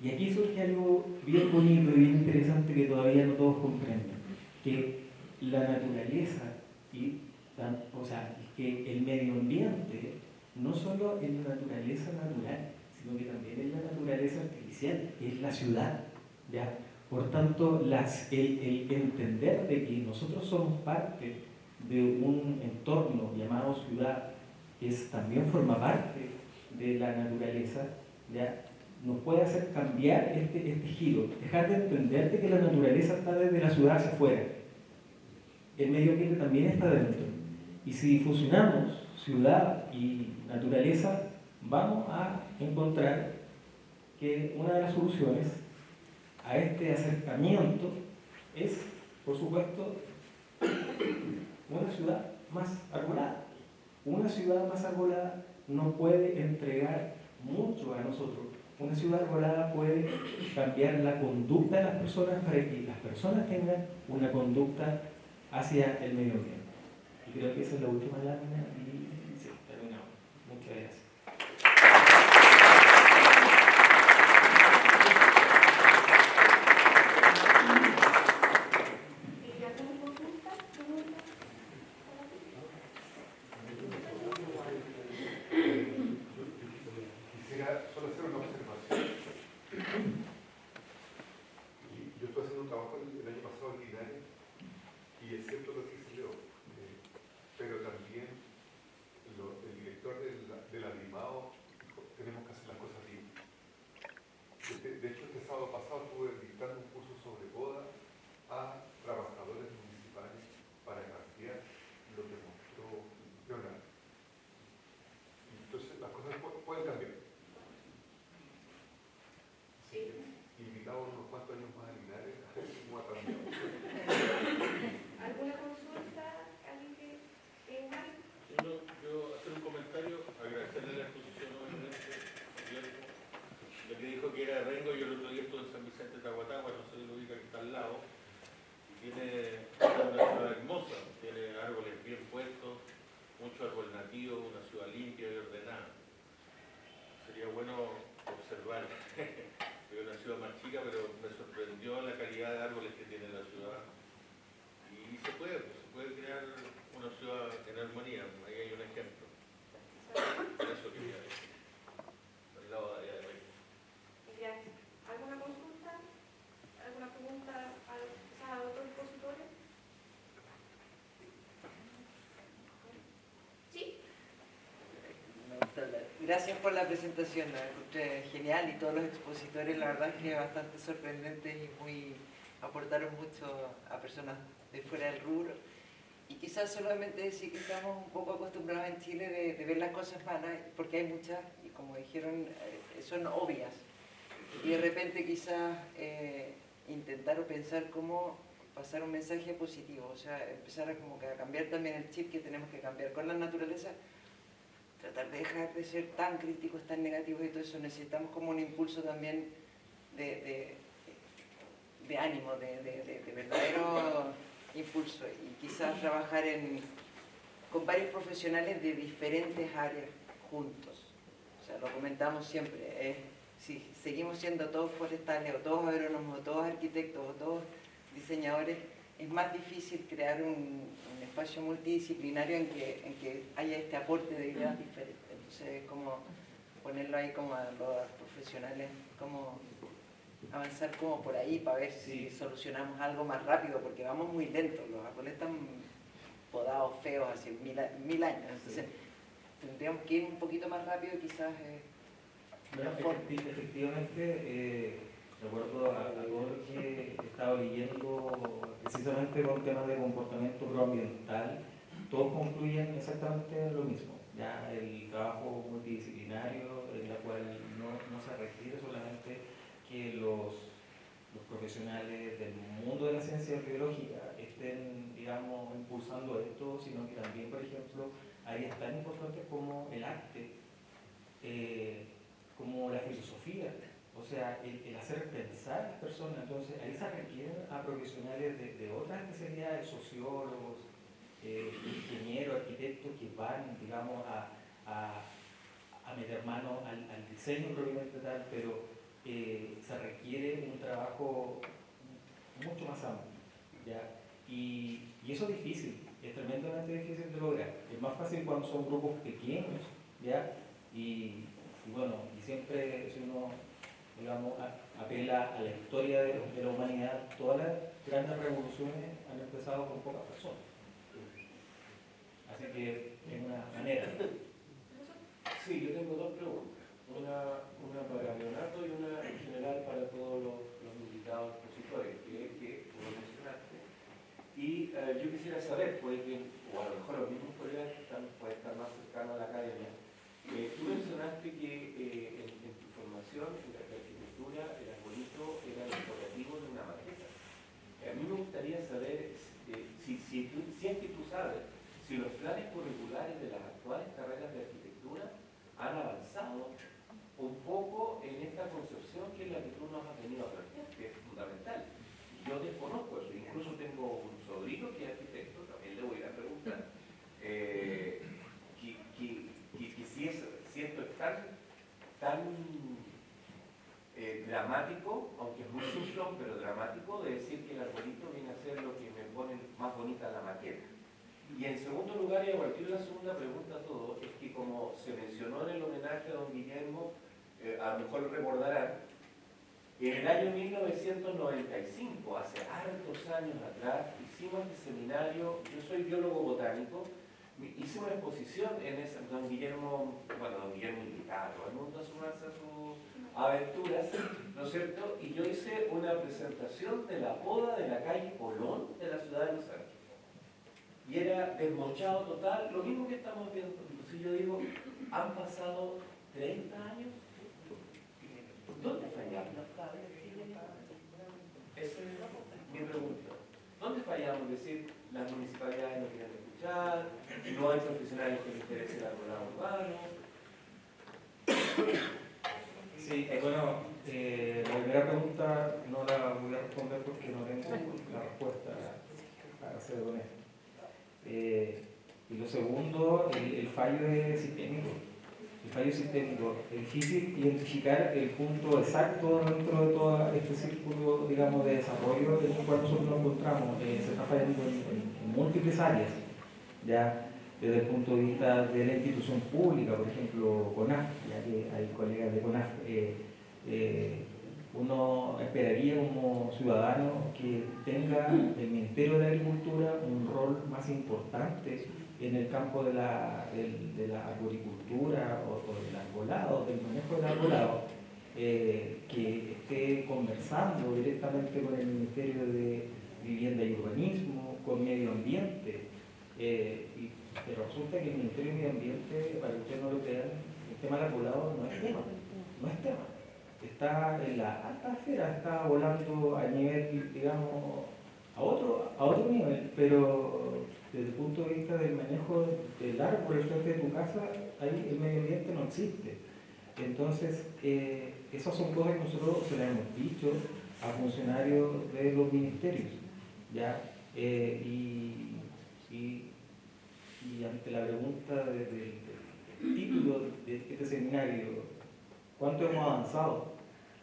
Y aquí surge algo bien bonito y bien interesante que todavía no todos comprenden, que la naturaleza, o sea, que el medio ambiente no solo es la naturaleza natural, sino que también es la naturaleza artificial, es la ciudad, ¿ya? Por tanto, el entender de que nosotros somos parte de un entorno llamado ciudad, que también forma parte de la naturaleza, ¿ya?, nos puede hacer cambiar este giro, dejar de entender de que la naturaleza está desde la ciudad hacia afuera. El medio ambiente también está dentro. Y si fusionamos ciudad y naturaleza, vamos a encontrar que una de las soluciones a este acercamiento es, por supuesto, una ciudad más arbolada. Una ciudad más arbolada nos puede entregar mucho a nosotros. Una ciudad arbolada puede cambiar la conducta de las personas para que las personas tengan una conducta hacia el medio ambiente. Y creo que esa es la última lámina y sí, terminamos. Muchas gracias. Quisiera solo hacer una observación. Yo estoy haciendo un trabajo el año pasado en Linares y es cierto lo que se leo, pero también el director del arrimado dijo, tenemos que hacer las cosas bien. De hecho, este sábado pasado estuve dictando un curso sobre boda a trabajadores municipales para cambiar lo que mostró Leonardo. Entonces, las cosas pueden cambiar. Así que invitamos unos cuantos años más a Linares a ver cómo ha cambiado. ¿Alguna consulta? ¿Alguien que Yo hacer un comentario, agradecerle la exposición obviamente, lo que dijo que era Rengo. Yo el otro día estuve en San Vicente de Tahuatahua, no sé si lo ubica, que está al lado, y tiene una ciudad hermosa, tiene árboles bien puestos, mucho árbol nativo, una ciudad limpia y ordenada. Sería bueno observar, es una ciudad más chica, pero me sorprendió la calidad de árboles que tiene la ciudad. Y se puede crear una ciudad en armonía, ahí hay un ejemplo. Eso quería decir. Al lado de allá de Rengo. Gracias. ¿Alguna consulta? ¿Alguna pregunta a otros expositores? Sí. Gracias por la presentación, la encontré genial y todos los expositores, la verdad es que bastante sorprendentes y aportaron mucho a personas de fuera del rubro. Y quizás solamente decir que estamos un poco acostumbrados en Chile de ver las cosas malas, porque hay muchas, y como dijeron, son obvias. Y de repente quizás intentar o pensar cómo pasar un mensaje positivo, o sea, empezar a cambiar también el chip que tenemos que cambiar con la naturaleza, tratar de dejar de ser tan críticos, tan negativos y todo eso. Necesitamos como un impulso también de ánimo, de verdadero impulso, y quizás trabajar con varios profesionales de diferentes áreas juntos. O sea, lo comentamos siempre, si seguimos siendo todos forestales, o todos agrónomos, o todos arquitectos, o todos diseñadores, es más difícil crear un espacio multidisciplinario en que haya este aporte de ideas diferentes. Entonces, como ponerlo ahí como a los profesionales, como avanzar como por ahí para ver si solucionamos algo más rápido, porque vamos muy lentos, los árboles están podados feos hace mil años, entonces tendríamos que ir un poquito más rápido quizás. Efectivamente, de acuerdo a todo lo que he estado leyendo precisamente con temas de comportamiento agroambiental, todos concluyen exactamente lo mismo. Ya el trabajo multidisciplinario, en la cual no se requiere solamente que los profesionales del mundo de la ciencia biológica estén, digamos, impulsando esto, sino que también, por ejemplo, áreas tan importantes como el arte, como la filosofía. O sea, el hacer pensar a las personas. Entonces, ahí se requieren a profesionales de otras especialidades, sociólogos, ingenieros, arquitectos, que van, digamos, a meter mano al diseño propiamente tal, pero se requiere un trabajo mucho más amplio, ¿ya? Y eso es difícil, es tremendamente difícil de lograr. Es más fácil cuando son grupos pequeños, ¿ya? Y bueno, y siempre si uno, digamos, apela a la historia de la humanidad, todas las grandes revoluciones han empezado con pocas personas. Así que es una manera. Sí, yo tengo dos preguntas. Una para Leonardo y una en general para todos los invitados expositores, que tú lo mencionaste. Y yo quisiera saber, o a lo mejor los mismos colegas que pueden estar más cercanos a la academia, tú mencionaste que en tu formación, en la arquitectura, el arbolito era el decorativo de una maqueta. A mí me gustaría saber si es que tú sabes si los planes curriculares de las actuales carreras de arquitectura han avanzado un poco en esta concepción que es la que tú nos has venido a plantear, que es fundamental. Yo desconozco eso, incluso tengo un sobrino que es arquitecto, también le voy a preguntar, que si esto es tan dramático, aunque es muy simple, pero dramático, de decir que el arbolito viene a ser lo que me pone más bonita la maqueta. Y en segundo lugar, y a partir de la segunda pregunta a todos, es que como se mencionó en el homenaje a don Guillermo, a lo mejor lo recordarán, en el año 1995, hace hartos años atrás, hicimos este seminario, yo soy biólogo botánico, hice una exposición en esa, don Guillermo invitado, todo el mundo a sumarse a sus aventuras, ¿no es cierto? Y yo hice una presentación de la poda de la calle Colón de la ciudad de Los Ángeles. Y era desmochado total, lo mismo que estamos viendo. Entonces yo digo, han pasado 30 años. ¿Dónde fallamos? Esa es mi pregunta. ¿Dónde fallamos? Es decir, las municipalidades no quieren escuchar, no hay profesionales que les interese el arbolado urbano. Sí, bueno, la primera pregunta no la voy a responder porque no tengo la respuesta, para ser honesto. Y lo segundo, el fallo es sistémico. El fallo es sistémico. Es difícil identificar el punto exacto dentro de todo este círculo, digamos, de desarrollo en el cual nosotros nos encontramos. Se está fallando en múltiples áreas, ya desde el punto de vista de la institución pública, por ejemplo, CONAF, ya que hay colegas de CONAF. Uno esperaría como ciudadano que tenga el Ministerio de Agricultura un rol más importante en el campo de la agricultura o del arbolado, del manejo del arbolado, que esté conversando directamente con el Ministerio de Vivienda y Urbanismo, con Medio Ambiente, pero resulta que el Ministerio de Medio Ambiente, para que ustedes no lo crean, el tema del arbolado no es tema. Está en la alta esfera, está volando a nivel, digamos, a otro nivel, pero desde el punto de vista del manejo del árbol por el frente de tu casa, ahí el medio ambiente no existe. Entonces, esas son cosas que nosotros se las hemos dicho a funcionarios de los ministerios, ¿ya? Y ante la pregunta del título de este seminario, ¿cuánto hemos avanzado?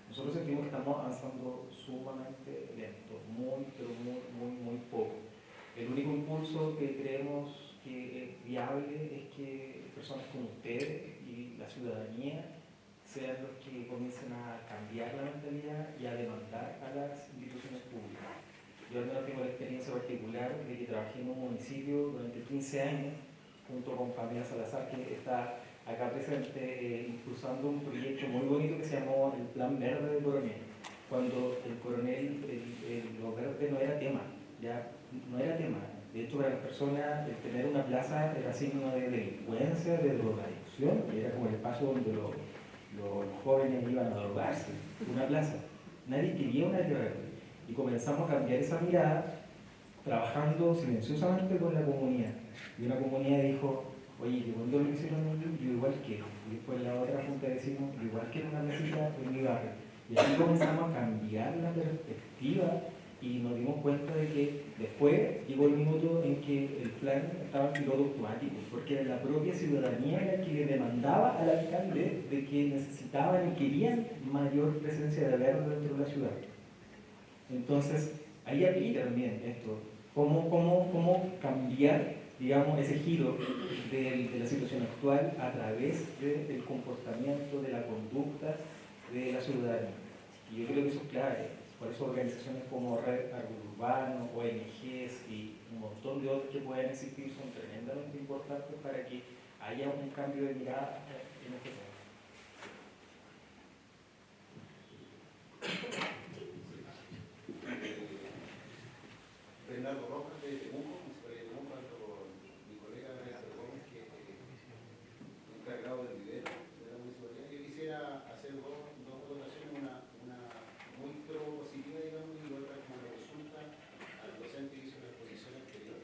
Nosotros sentimos que estamos avanzando sumamente lento, muy poco. El único impulso que creemos que es viable es que personas como ustedes y la ciudadanía sean los que comiencen a cambiar la mentalidad y a demandar a las instituciones públicas. Yo al menos tengo la experiencia particular de que trabajé en un municipio durante 15 años junto con Pamela Salazar, que está acá presente, impulsando un proyecto muy bonito que se llamó el Plan Verde del Coronel. Cuando el Coronel, lo verde no era tema, ya no era tema. De hecho, para las personas, el tener una plaza era signo de delincuencia, de drogadicción, y era como el espacio donde los jóvenes iban a drogarse, una plaza. Nadie quería una área verde. Y comenzamos a cambiar esa mirada, trabajando silenciosamente con la comunidad. Y una comunidad dijo, oye, que cuando lo hicieron ellos, yo igual quiero. Y después la otra junta decimos, yo igual quiero una mesita en mi barrio. Y así comenzamos a cambiar la perspectiva y nos dimos cuenta de que después llegó el minuto en que el plan estaba en piloto automático, porque era la propia ciudadanía la que le demandaba al alcalde de que necesitaban y querían mayor presencia de verde dentro de la ciudad. Entonces, ahí aplica también esto, cómo cambiar, digamos, ese giro de la situación actual a través del comportamiento, de la conducta de la ciudadanía. Y yo creo que eso es clave. Por eso organizaciones como Red Árbol Urbano, ONGs y un montón de otros que puedan existir son tremendamente importantes para que haya un cambio de mirada en este tema. Bernardo Rojas de Temuco, Municipalidad de Temuco, con mi colega Néstor Gómez, que es encargado del vivero de la municipalidad. Yo quisiera hacer dos votaciones, una muy propositiva, digamos, y otra como una consulta al docente que hizo la exposición anterior,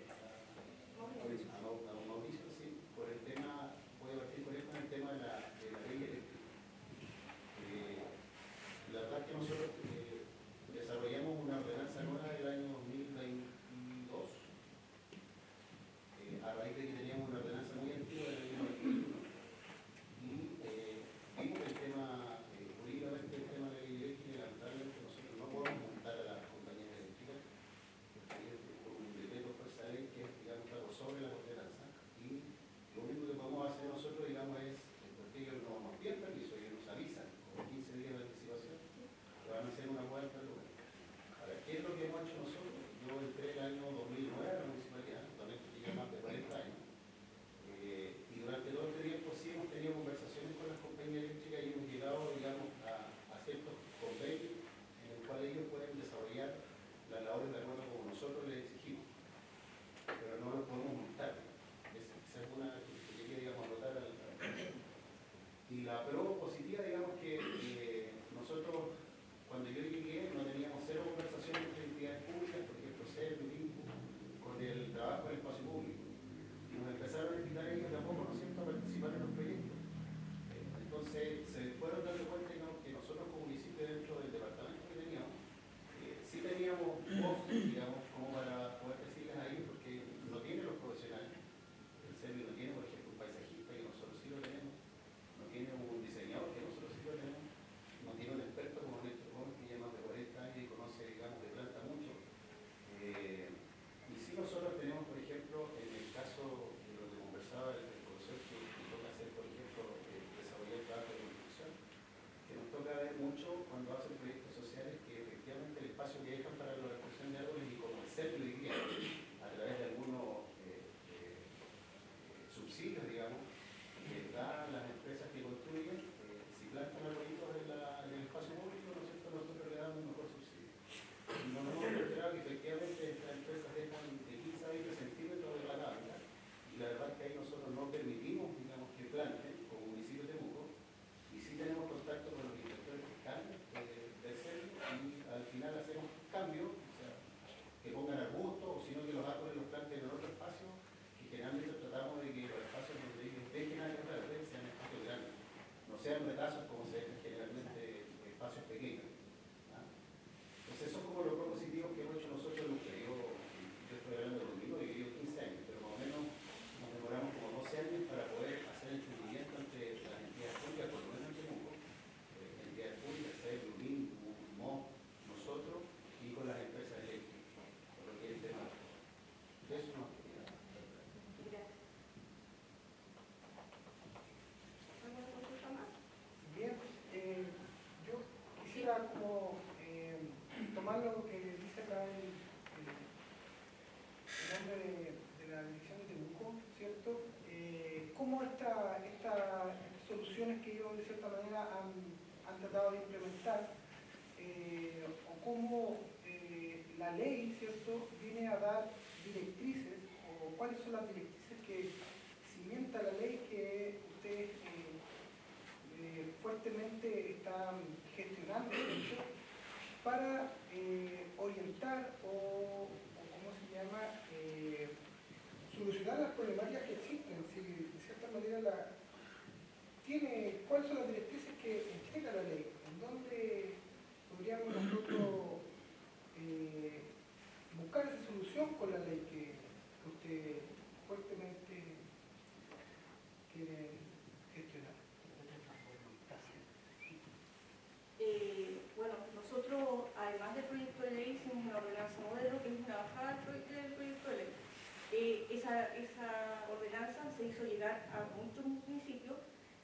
a Mauricio, sí, por el tema, voy a partir con él con el tema de la ley eléctrica. La verdad es que nosotros desarrollamos una ordenanza nueva del año 2022, a raíz de que teníamos una ordenanza muy antigua del año 2021, y vimos el tema, jurídicamente el tema de la ley eléctrica, y lamentablemente nosotros no podemos montar a las compañías eléctricas, porque es por un decreto de fuerza de ley que es, digamos, está por sobre la ordenanza, y lo único que podemos hacer nosotros, digamos, es, porque ellos no nos piden permiso, ellos nos avisan con 15 días de anticipación, que van a hacer una muestra de lugar. Ahora, ¿qué es lo que hemos hecho nosotros? Yo entré el año 2009 a la municipalidad, también ya más de 40 años, y durante todo este tiempo sí hemos tenido conversaciones con las compañías eléctricas y hemos llegado, digamos, a ciertos convenios en el cual ellos pueden desarrollar las labores de acuerdo como nosotros les exigimos, pero no lo podemos montar. Esa es una que quería, digamos, anotar y la prueba positiva, digamos, que nosotros, cuando yo llegué, no teníamos cero conversaciones entre entidades públicas, por ejemplo, CERN, con el trabajo del espacio público. Y nos empezaron a invitar ellos de a poco, ¿no es cierto?, a participar en los proyectos. Entonces, se fueron dando cuenta, digamos, que nosotros como municipio dentro del departamento que teníamos, sí teníamos voz, digamos, como para poder decirles a ellos, porque no tienen los profesionales. El CERN no tiene, por ejemplo, un paisajista, que nosotros sí lo tenemos. No tiene un diseñador, que nosotros sí lo tenemos. No tiene un experto como Néstor Gómez, que lleva más de 40 años y conoce, digamos, de planta mucho. Y sí nosotros tenemos, por ejemplo, en el caso de lo que conversaba el profesor, que toca hacer, por ejemplo, desarrollar trabajo de construcción, que nos toca ver mucho cuando hacen proyectos sociales que efectivamente el espacio que dejan para la reconstrucción de árboles y como el CERN hoy día, a través de algunos subsidios, digamos, que dan las empresas que construyen, si plantan arbolitos en el espacio público, ¿no es cierto?, nosotros le damos un mejor subsidio. Y nos hemos encontrado que efectivamente estas empresas dejan de 15 a 20 centímetros de la tabla, y la verdad es que ahí nosotros no permitimos, digamos, que planten, como municipio de Temuco, y sí tenemos contacto con los inspectores fiscales del CERN, y al final hacemos cambios, o sea, que pongan arbustos, o sino que los árboles los planten en otro espacio, que generalmente tratamos de que los espacios donde ellos dejen áreas verdes sean espacios grandes, no sean retazos como se dejan generalmente espacios pequeños. Entonces eso es como los propositivos que hemos hecho nosotros, yo estoy hablando conmigo y yo 15 años, pero más o menos nos demoramos como 12 años para poder hacer el entendimiento entre las entidades públicas, por lo menos en Temuco, entidades públicas, CEP, LUMIN, MOS, nosotros y con las empresas eléctricas, por lo que es el tema. Eso no. ¿Alguna consulta más? Bien, yo quisiera como tomar lo que dice acá el nombre de la dirección de Temuco, ¿cierto? Cómo estas soluciones que ellos de cierta manera han tratado de implementar, o cómo la ley, ¿cierto?, viene a dar directrices, o cuáles son las directrices que cimienta la ley que ustedes fuertemente están gestionando, de hecho, para orientar o ¿cómo se llama?, solucionar las problemáticas que existen. Si de cierta manera ¿cuáles son las directrices que entrega la ley? ¿En dónde ordenanza modelo, que es una bajada del proyecto de ley. Esa ordenanza se hizo llegar a muchos municipios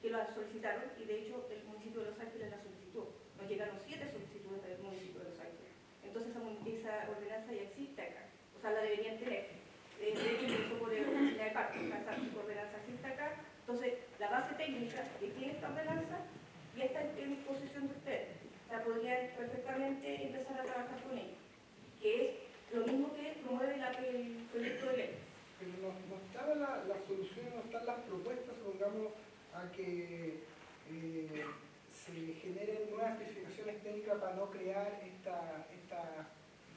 que la solicitaron y de hecho el municipio de Los Ángeles la solicitó. Nos llegaron 7 solicitudes del municipio de Los Ángeles. Entonces esa ordenanza ya existe acá. O sea, la deberían tener. De hecho, empezó por la oficina de parque. Esa ordenanza existe acá. Entonces, la base técnica que tiene esta ordenanza ya está en disposición de ustedes. O sea, podrían perfectamente empezar a trabajar con ella. Que es lo mismo que promueve el proyecto de ley. Pero no estaba la solución, no están las propuestas, supongamos, a que se generen nuevas especificaciones técnicas para no crear esta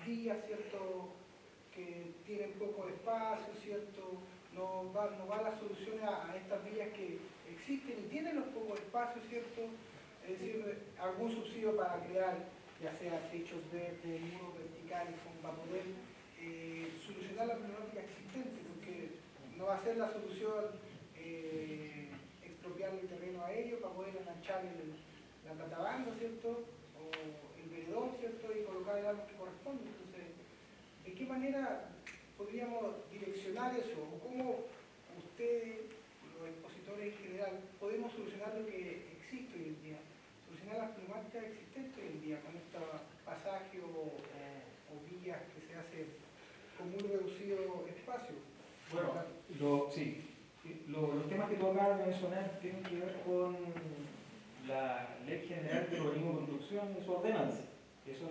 vía, ¿cierto?, que tienen poco espacio, ¿cierto? No va la solución a estas vías que existen y tienen los pocos espacios, ¿cierto? Es decir, algún subsidio para crear, ya sea techos verdes, muros verticales, para poder solucionar la problemática existente, porque no va a ser la solución expropiar el terreno a ellos para poder enganchar la platabanda, ¿cierto? O el veredón, ¿cierto? Y colocar el árbol que corresponde. Entonces, ¿de qué manera podríamos direccionar eso? ¿O cómo ustedes, los expositores en general, podemos solucionar lo que existe hoy en día? Solucionar las problemáticas existentes hoy en día con estos pasajes o vías que se hacen con muy reducido espacio. Bueno, los temas que tú acabas de mencionar tienen que ver con la Ley General de Urbanismo y Construcción y su ordenanza. Eso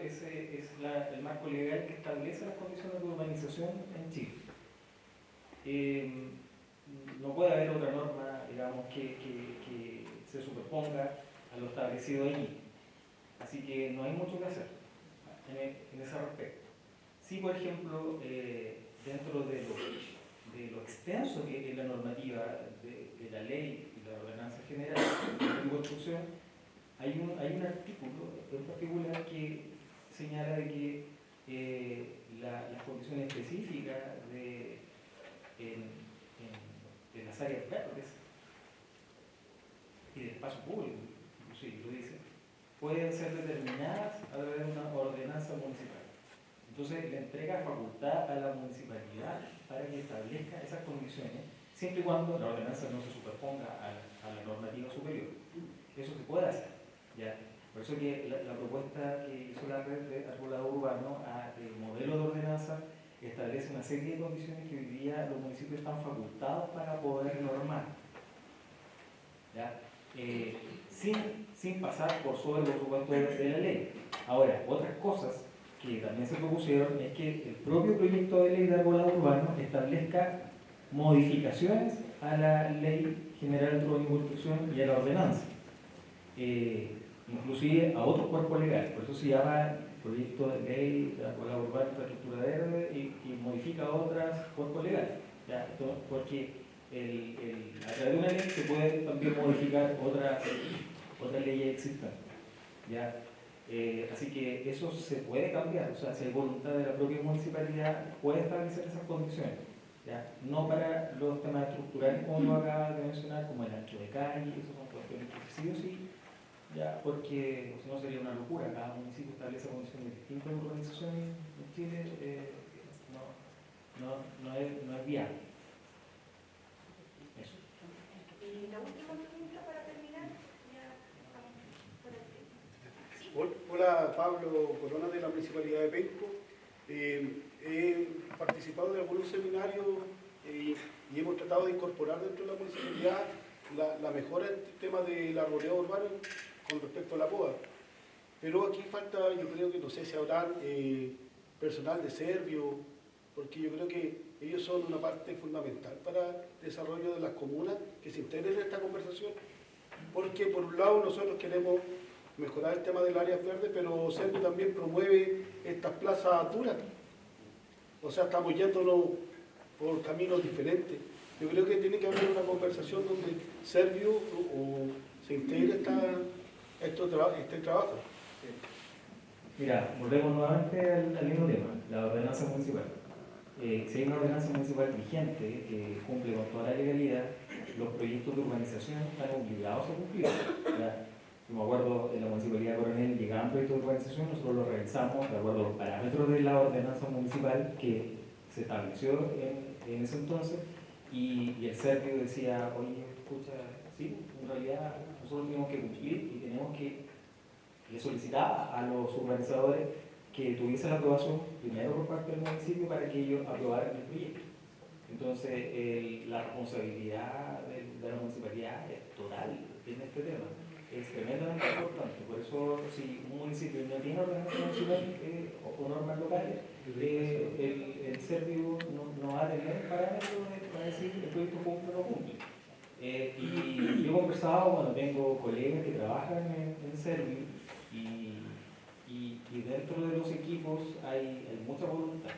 es el marco legal que establece las condiciones de urbanización en Chile. No puede haber otra norma, digamos, que se superponga a lo establecido allí. Así que no hay mucho que hacer en ese respecto. Sí, por ejemplo, dentro de lo extenso que es la normativa de la ley y la ordenanza general de construcción, hay un artículo en particular que señala de que las condiciones específicas de las áreas verdes y del espacio público, inclusive lo dice, pueden ser determinadas a través de una ordenanza municipal. Entonces le entrega facultad a la municipalidad para que establezca esas condiciones, siempre y cuando la ordenanza no se superponga a la normativa superior. Eso se puede hacer. ¿Ya? Por eso que la propuesta que hizo la red de arbolado urbano el modelo de ordenanza establece una serie de condiciones que hoy día los municipios están facultados para poder normar. ¿Ya? Sin pasar por sobre los supuestos de la ley. Ahora, otras cosas que también se propusieron es que el propio proyecto de ley de arbolado urbano establezca modificaciones a la Ley General de Urbanismo y Construcción y a la ordenanza. Inclusive a otros cuerpos legales, por eso se llama proyecto de ley de arbolado urbano y infraestructura verde y modifica otros cuerpos legales, ¿ya? Porque a través de una ley se puede también modificar otras leyes existentes, ¿ya? Así que eso se puede cambiar, o sea, si hay voluntad de la propia municipalidad, puede establecer esas condiciones, ¿ya? No para los temas estructurales como lo acabas de mencionar, como el ancho de calle, esos son cuestiones que sí o sí, ya, porque si no sería una locura, cada municipio establece condiciones distintas de urbanización en Chile, no es viable. Eso. Y la última pregunta para terminar, ya estamos por el tiempo. ¿Sí? Hola, Pablo Corona de la Municipalidad de Penco. He participado de algunos seminarios y hemos tratado de incorporar dentro de la municipalidad la mejora en el tema del arbolado urbano con respecto a la poda. Pero aquí falta, yo creo que no sé si habrá personal de Servio, porque yo creo que ellos son una parte fundamental para el desarrollo de las comunas que se integren en esta conversación. Porque por un lado nosotros queremos mejorar el tema del área verde, pero Servio también promueve estas plazas duras. O sea, estamos yéndonos por caminos diferentes. Yo creo que tiene que haber una conversación donde Servio se integre este trabajo. Mira, volvemos nuevamente al mismo tema, la ordenanza municipal. Si hay una ordenanza municipal vigente que cumple con toda la legalidad, los proyectos de urbanización están obligados a cumplir. Yo me acuerdo en la municipalidad de Coronel llegaba plan proyecto de urbanización nosotros lo realizamos de acuerdo a los parámetros de la ordenanza municipal que se estableció en ese entonces, y el Servio decía, oye, escucha, sí, en realidad nosotros tenemos que cumplir y tenemos que, le solicitaba a los urbanizadores que tuviesen la aprobación primero por parte del municipio para que ellos aprobaran el proyecto. Entonces, la responsabilidad de la municipalidad es total en este tema. Es tremendamente importante. Por eso, si un municipio no tiene ordenanza municipal o normas locales, el Servio no va a tener parámetros para decir el proyecto cumple o no cumple. Y yo he conversado, bueno, tengo colegas que trabajan en Servio y dentro de los equipos hay mucha voluntad.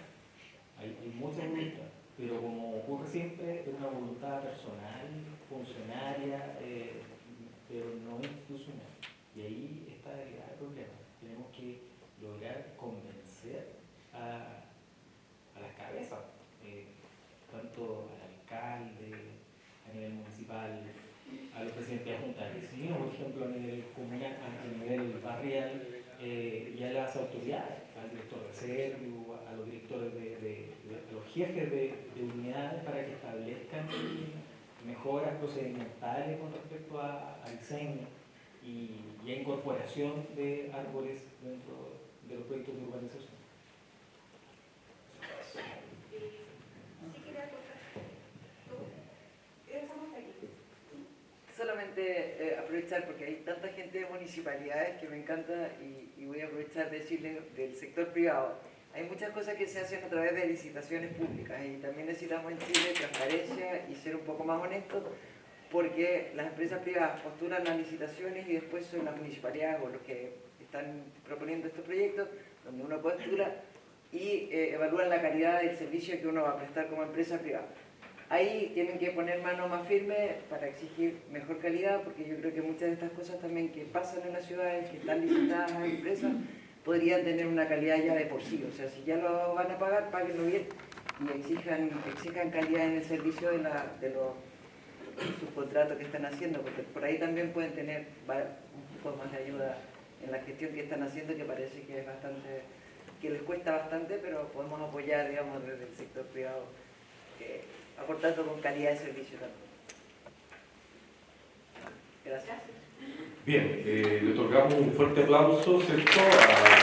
Hay mucha voluntad. Pero como ocurre siempre, es una voluntad personal, funcionaria, pero no institucional. Y ahí está el grave problema. Tenemos que lograr convencer a las cabezas, tanto al alcalde, a nivel municipal, a los presidentes de junta de vecinos, por ejemplo, a nivel comunal, a nivel barrial, y a las autoridades, al director de Servio, a los directores a los jefes de unidades, para que establezcan mejoras procedimentales con respecto a diseño y a incorporación de árboles dentro de los proyectos de urbanización. Solamente aprovechar, porque hay tanta gente de municipalidades que me encanta, y voy a aprovechar de decirles del sector privado. Hay muchas cosas que se hacen a través de licitaciones públicas, y también necesitamos en Chile transparencia y ser un poco más honestos, porque las empresas privadas postulan las licitaciones y después son las municipalidades o los que están proponiendo estos proyectos donde uno postula y evalúan la calidad del servicio que uno va a prestar como empresa privada. Ahí tienen que poner mano más firme para exigir mejor calidad, porque yo creo que muchas de estas cosas también que pasan en las ciudades, que están licitadas a empresas, podrían tener una calidad ya de por sí. O sea, si ya lo van a pagar, páguenlo bien y exijan calidad en el servicio de los subcontratos que están haciendo, porque por ahí también pueden tener un poco más de ayuda en la gestión que están haciendo, que parece que es bastante, que les cuesta bastante, pero podemos apoyar, digamos, desde el sector privado, aportando con calidad de servicio también. Gracias. Bien, le otorgamos un fuerte aplauso, ¿cierto?, a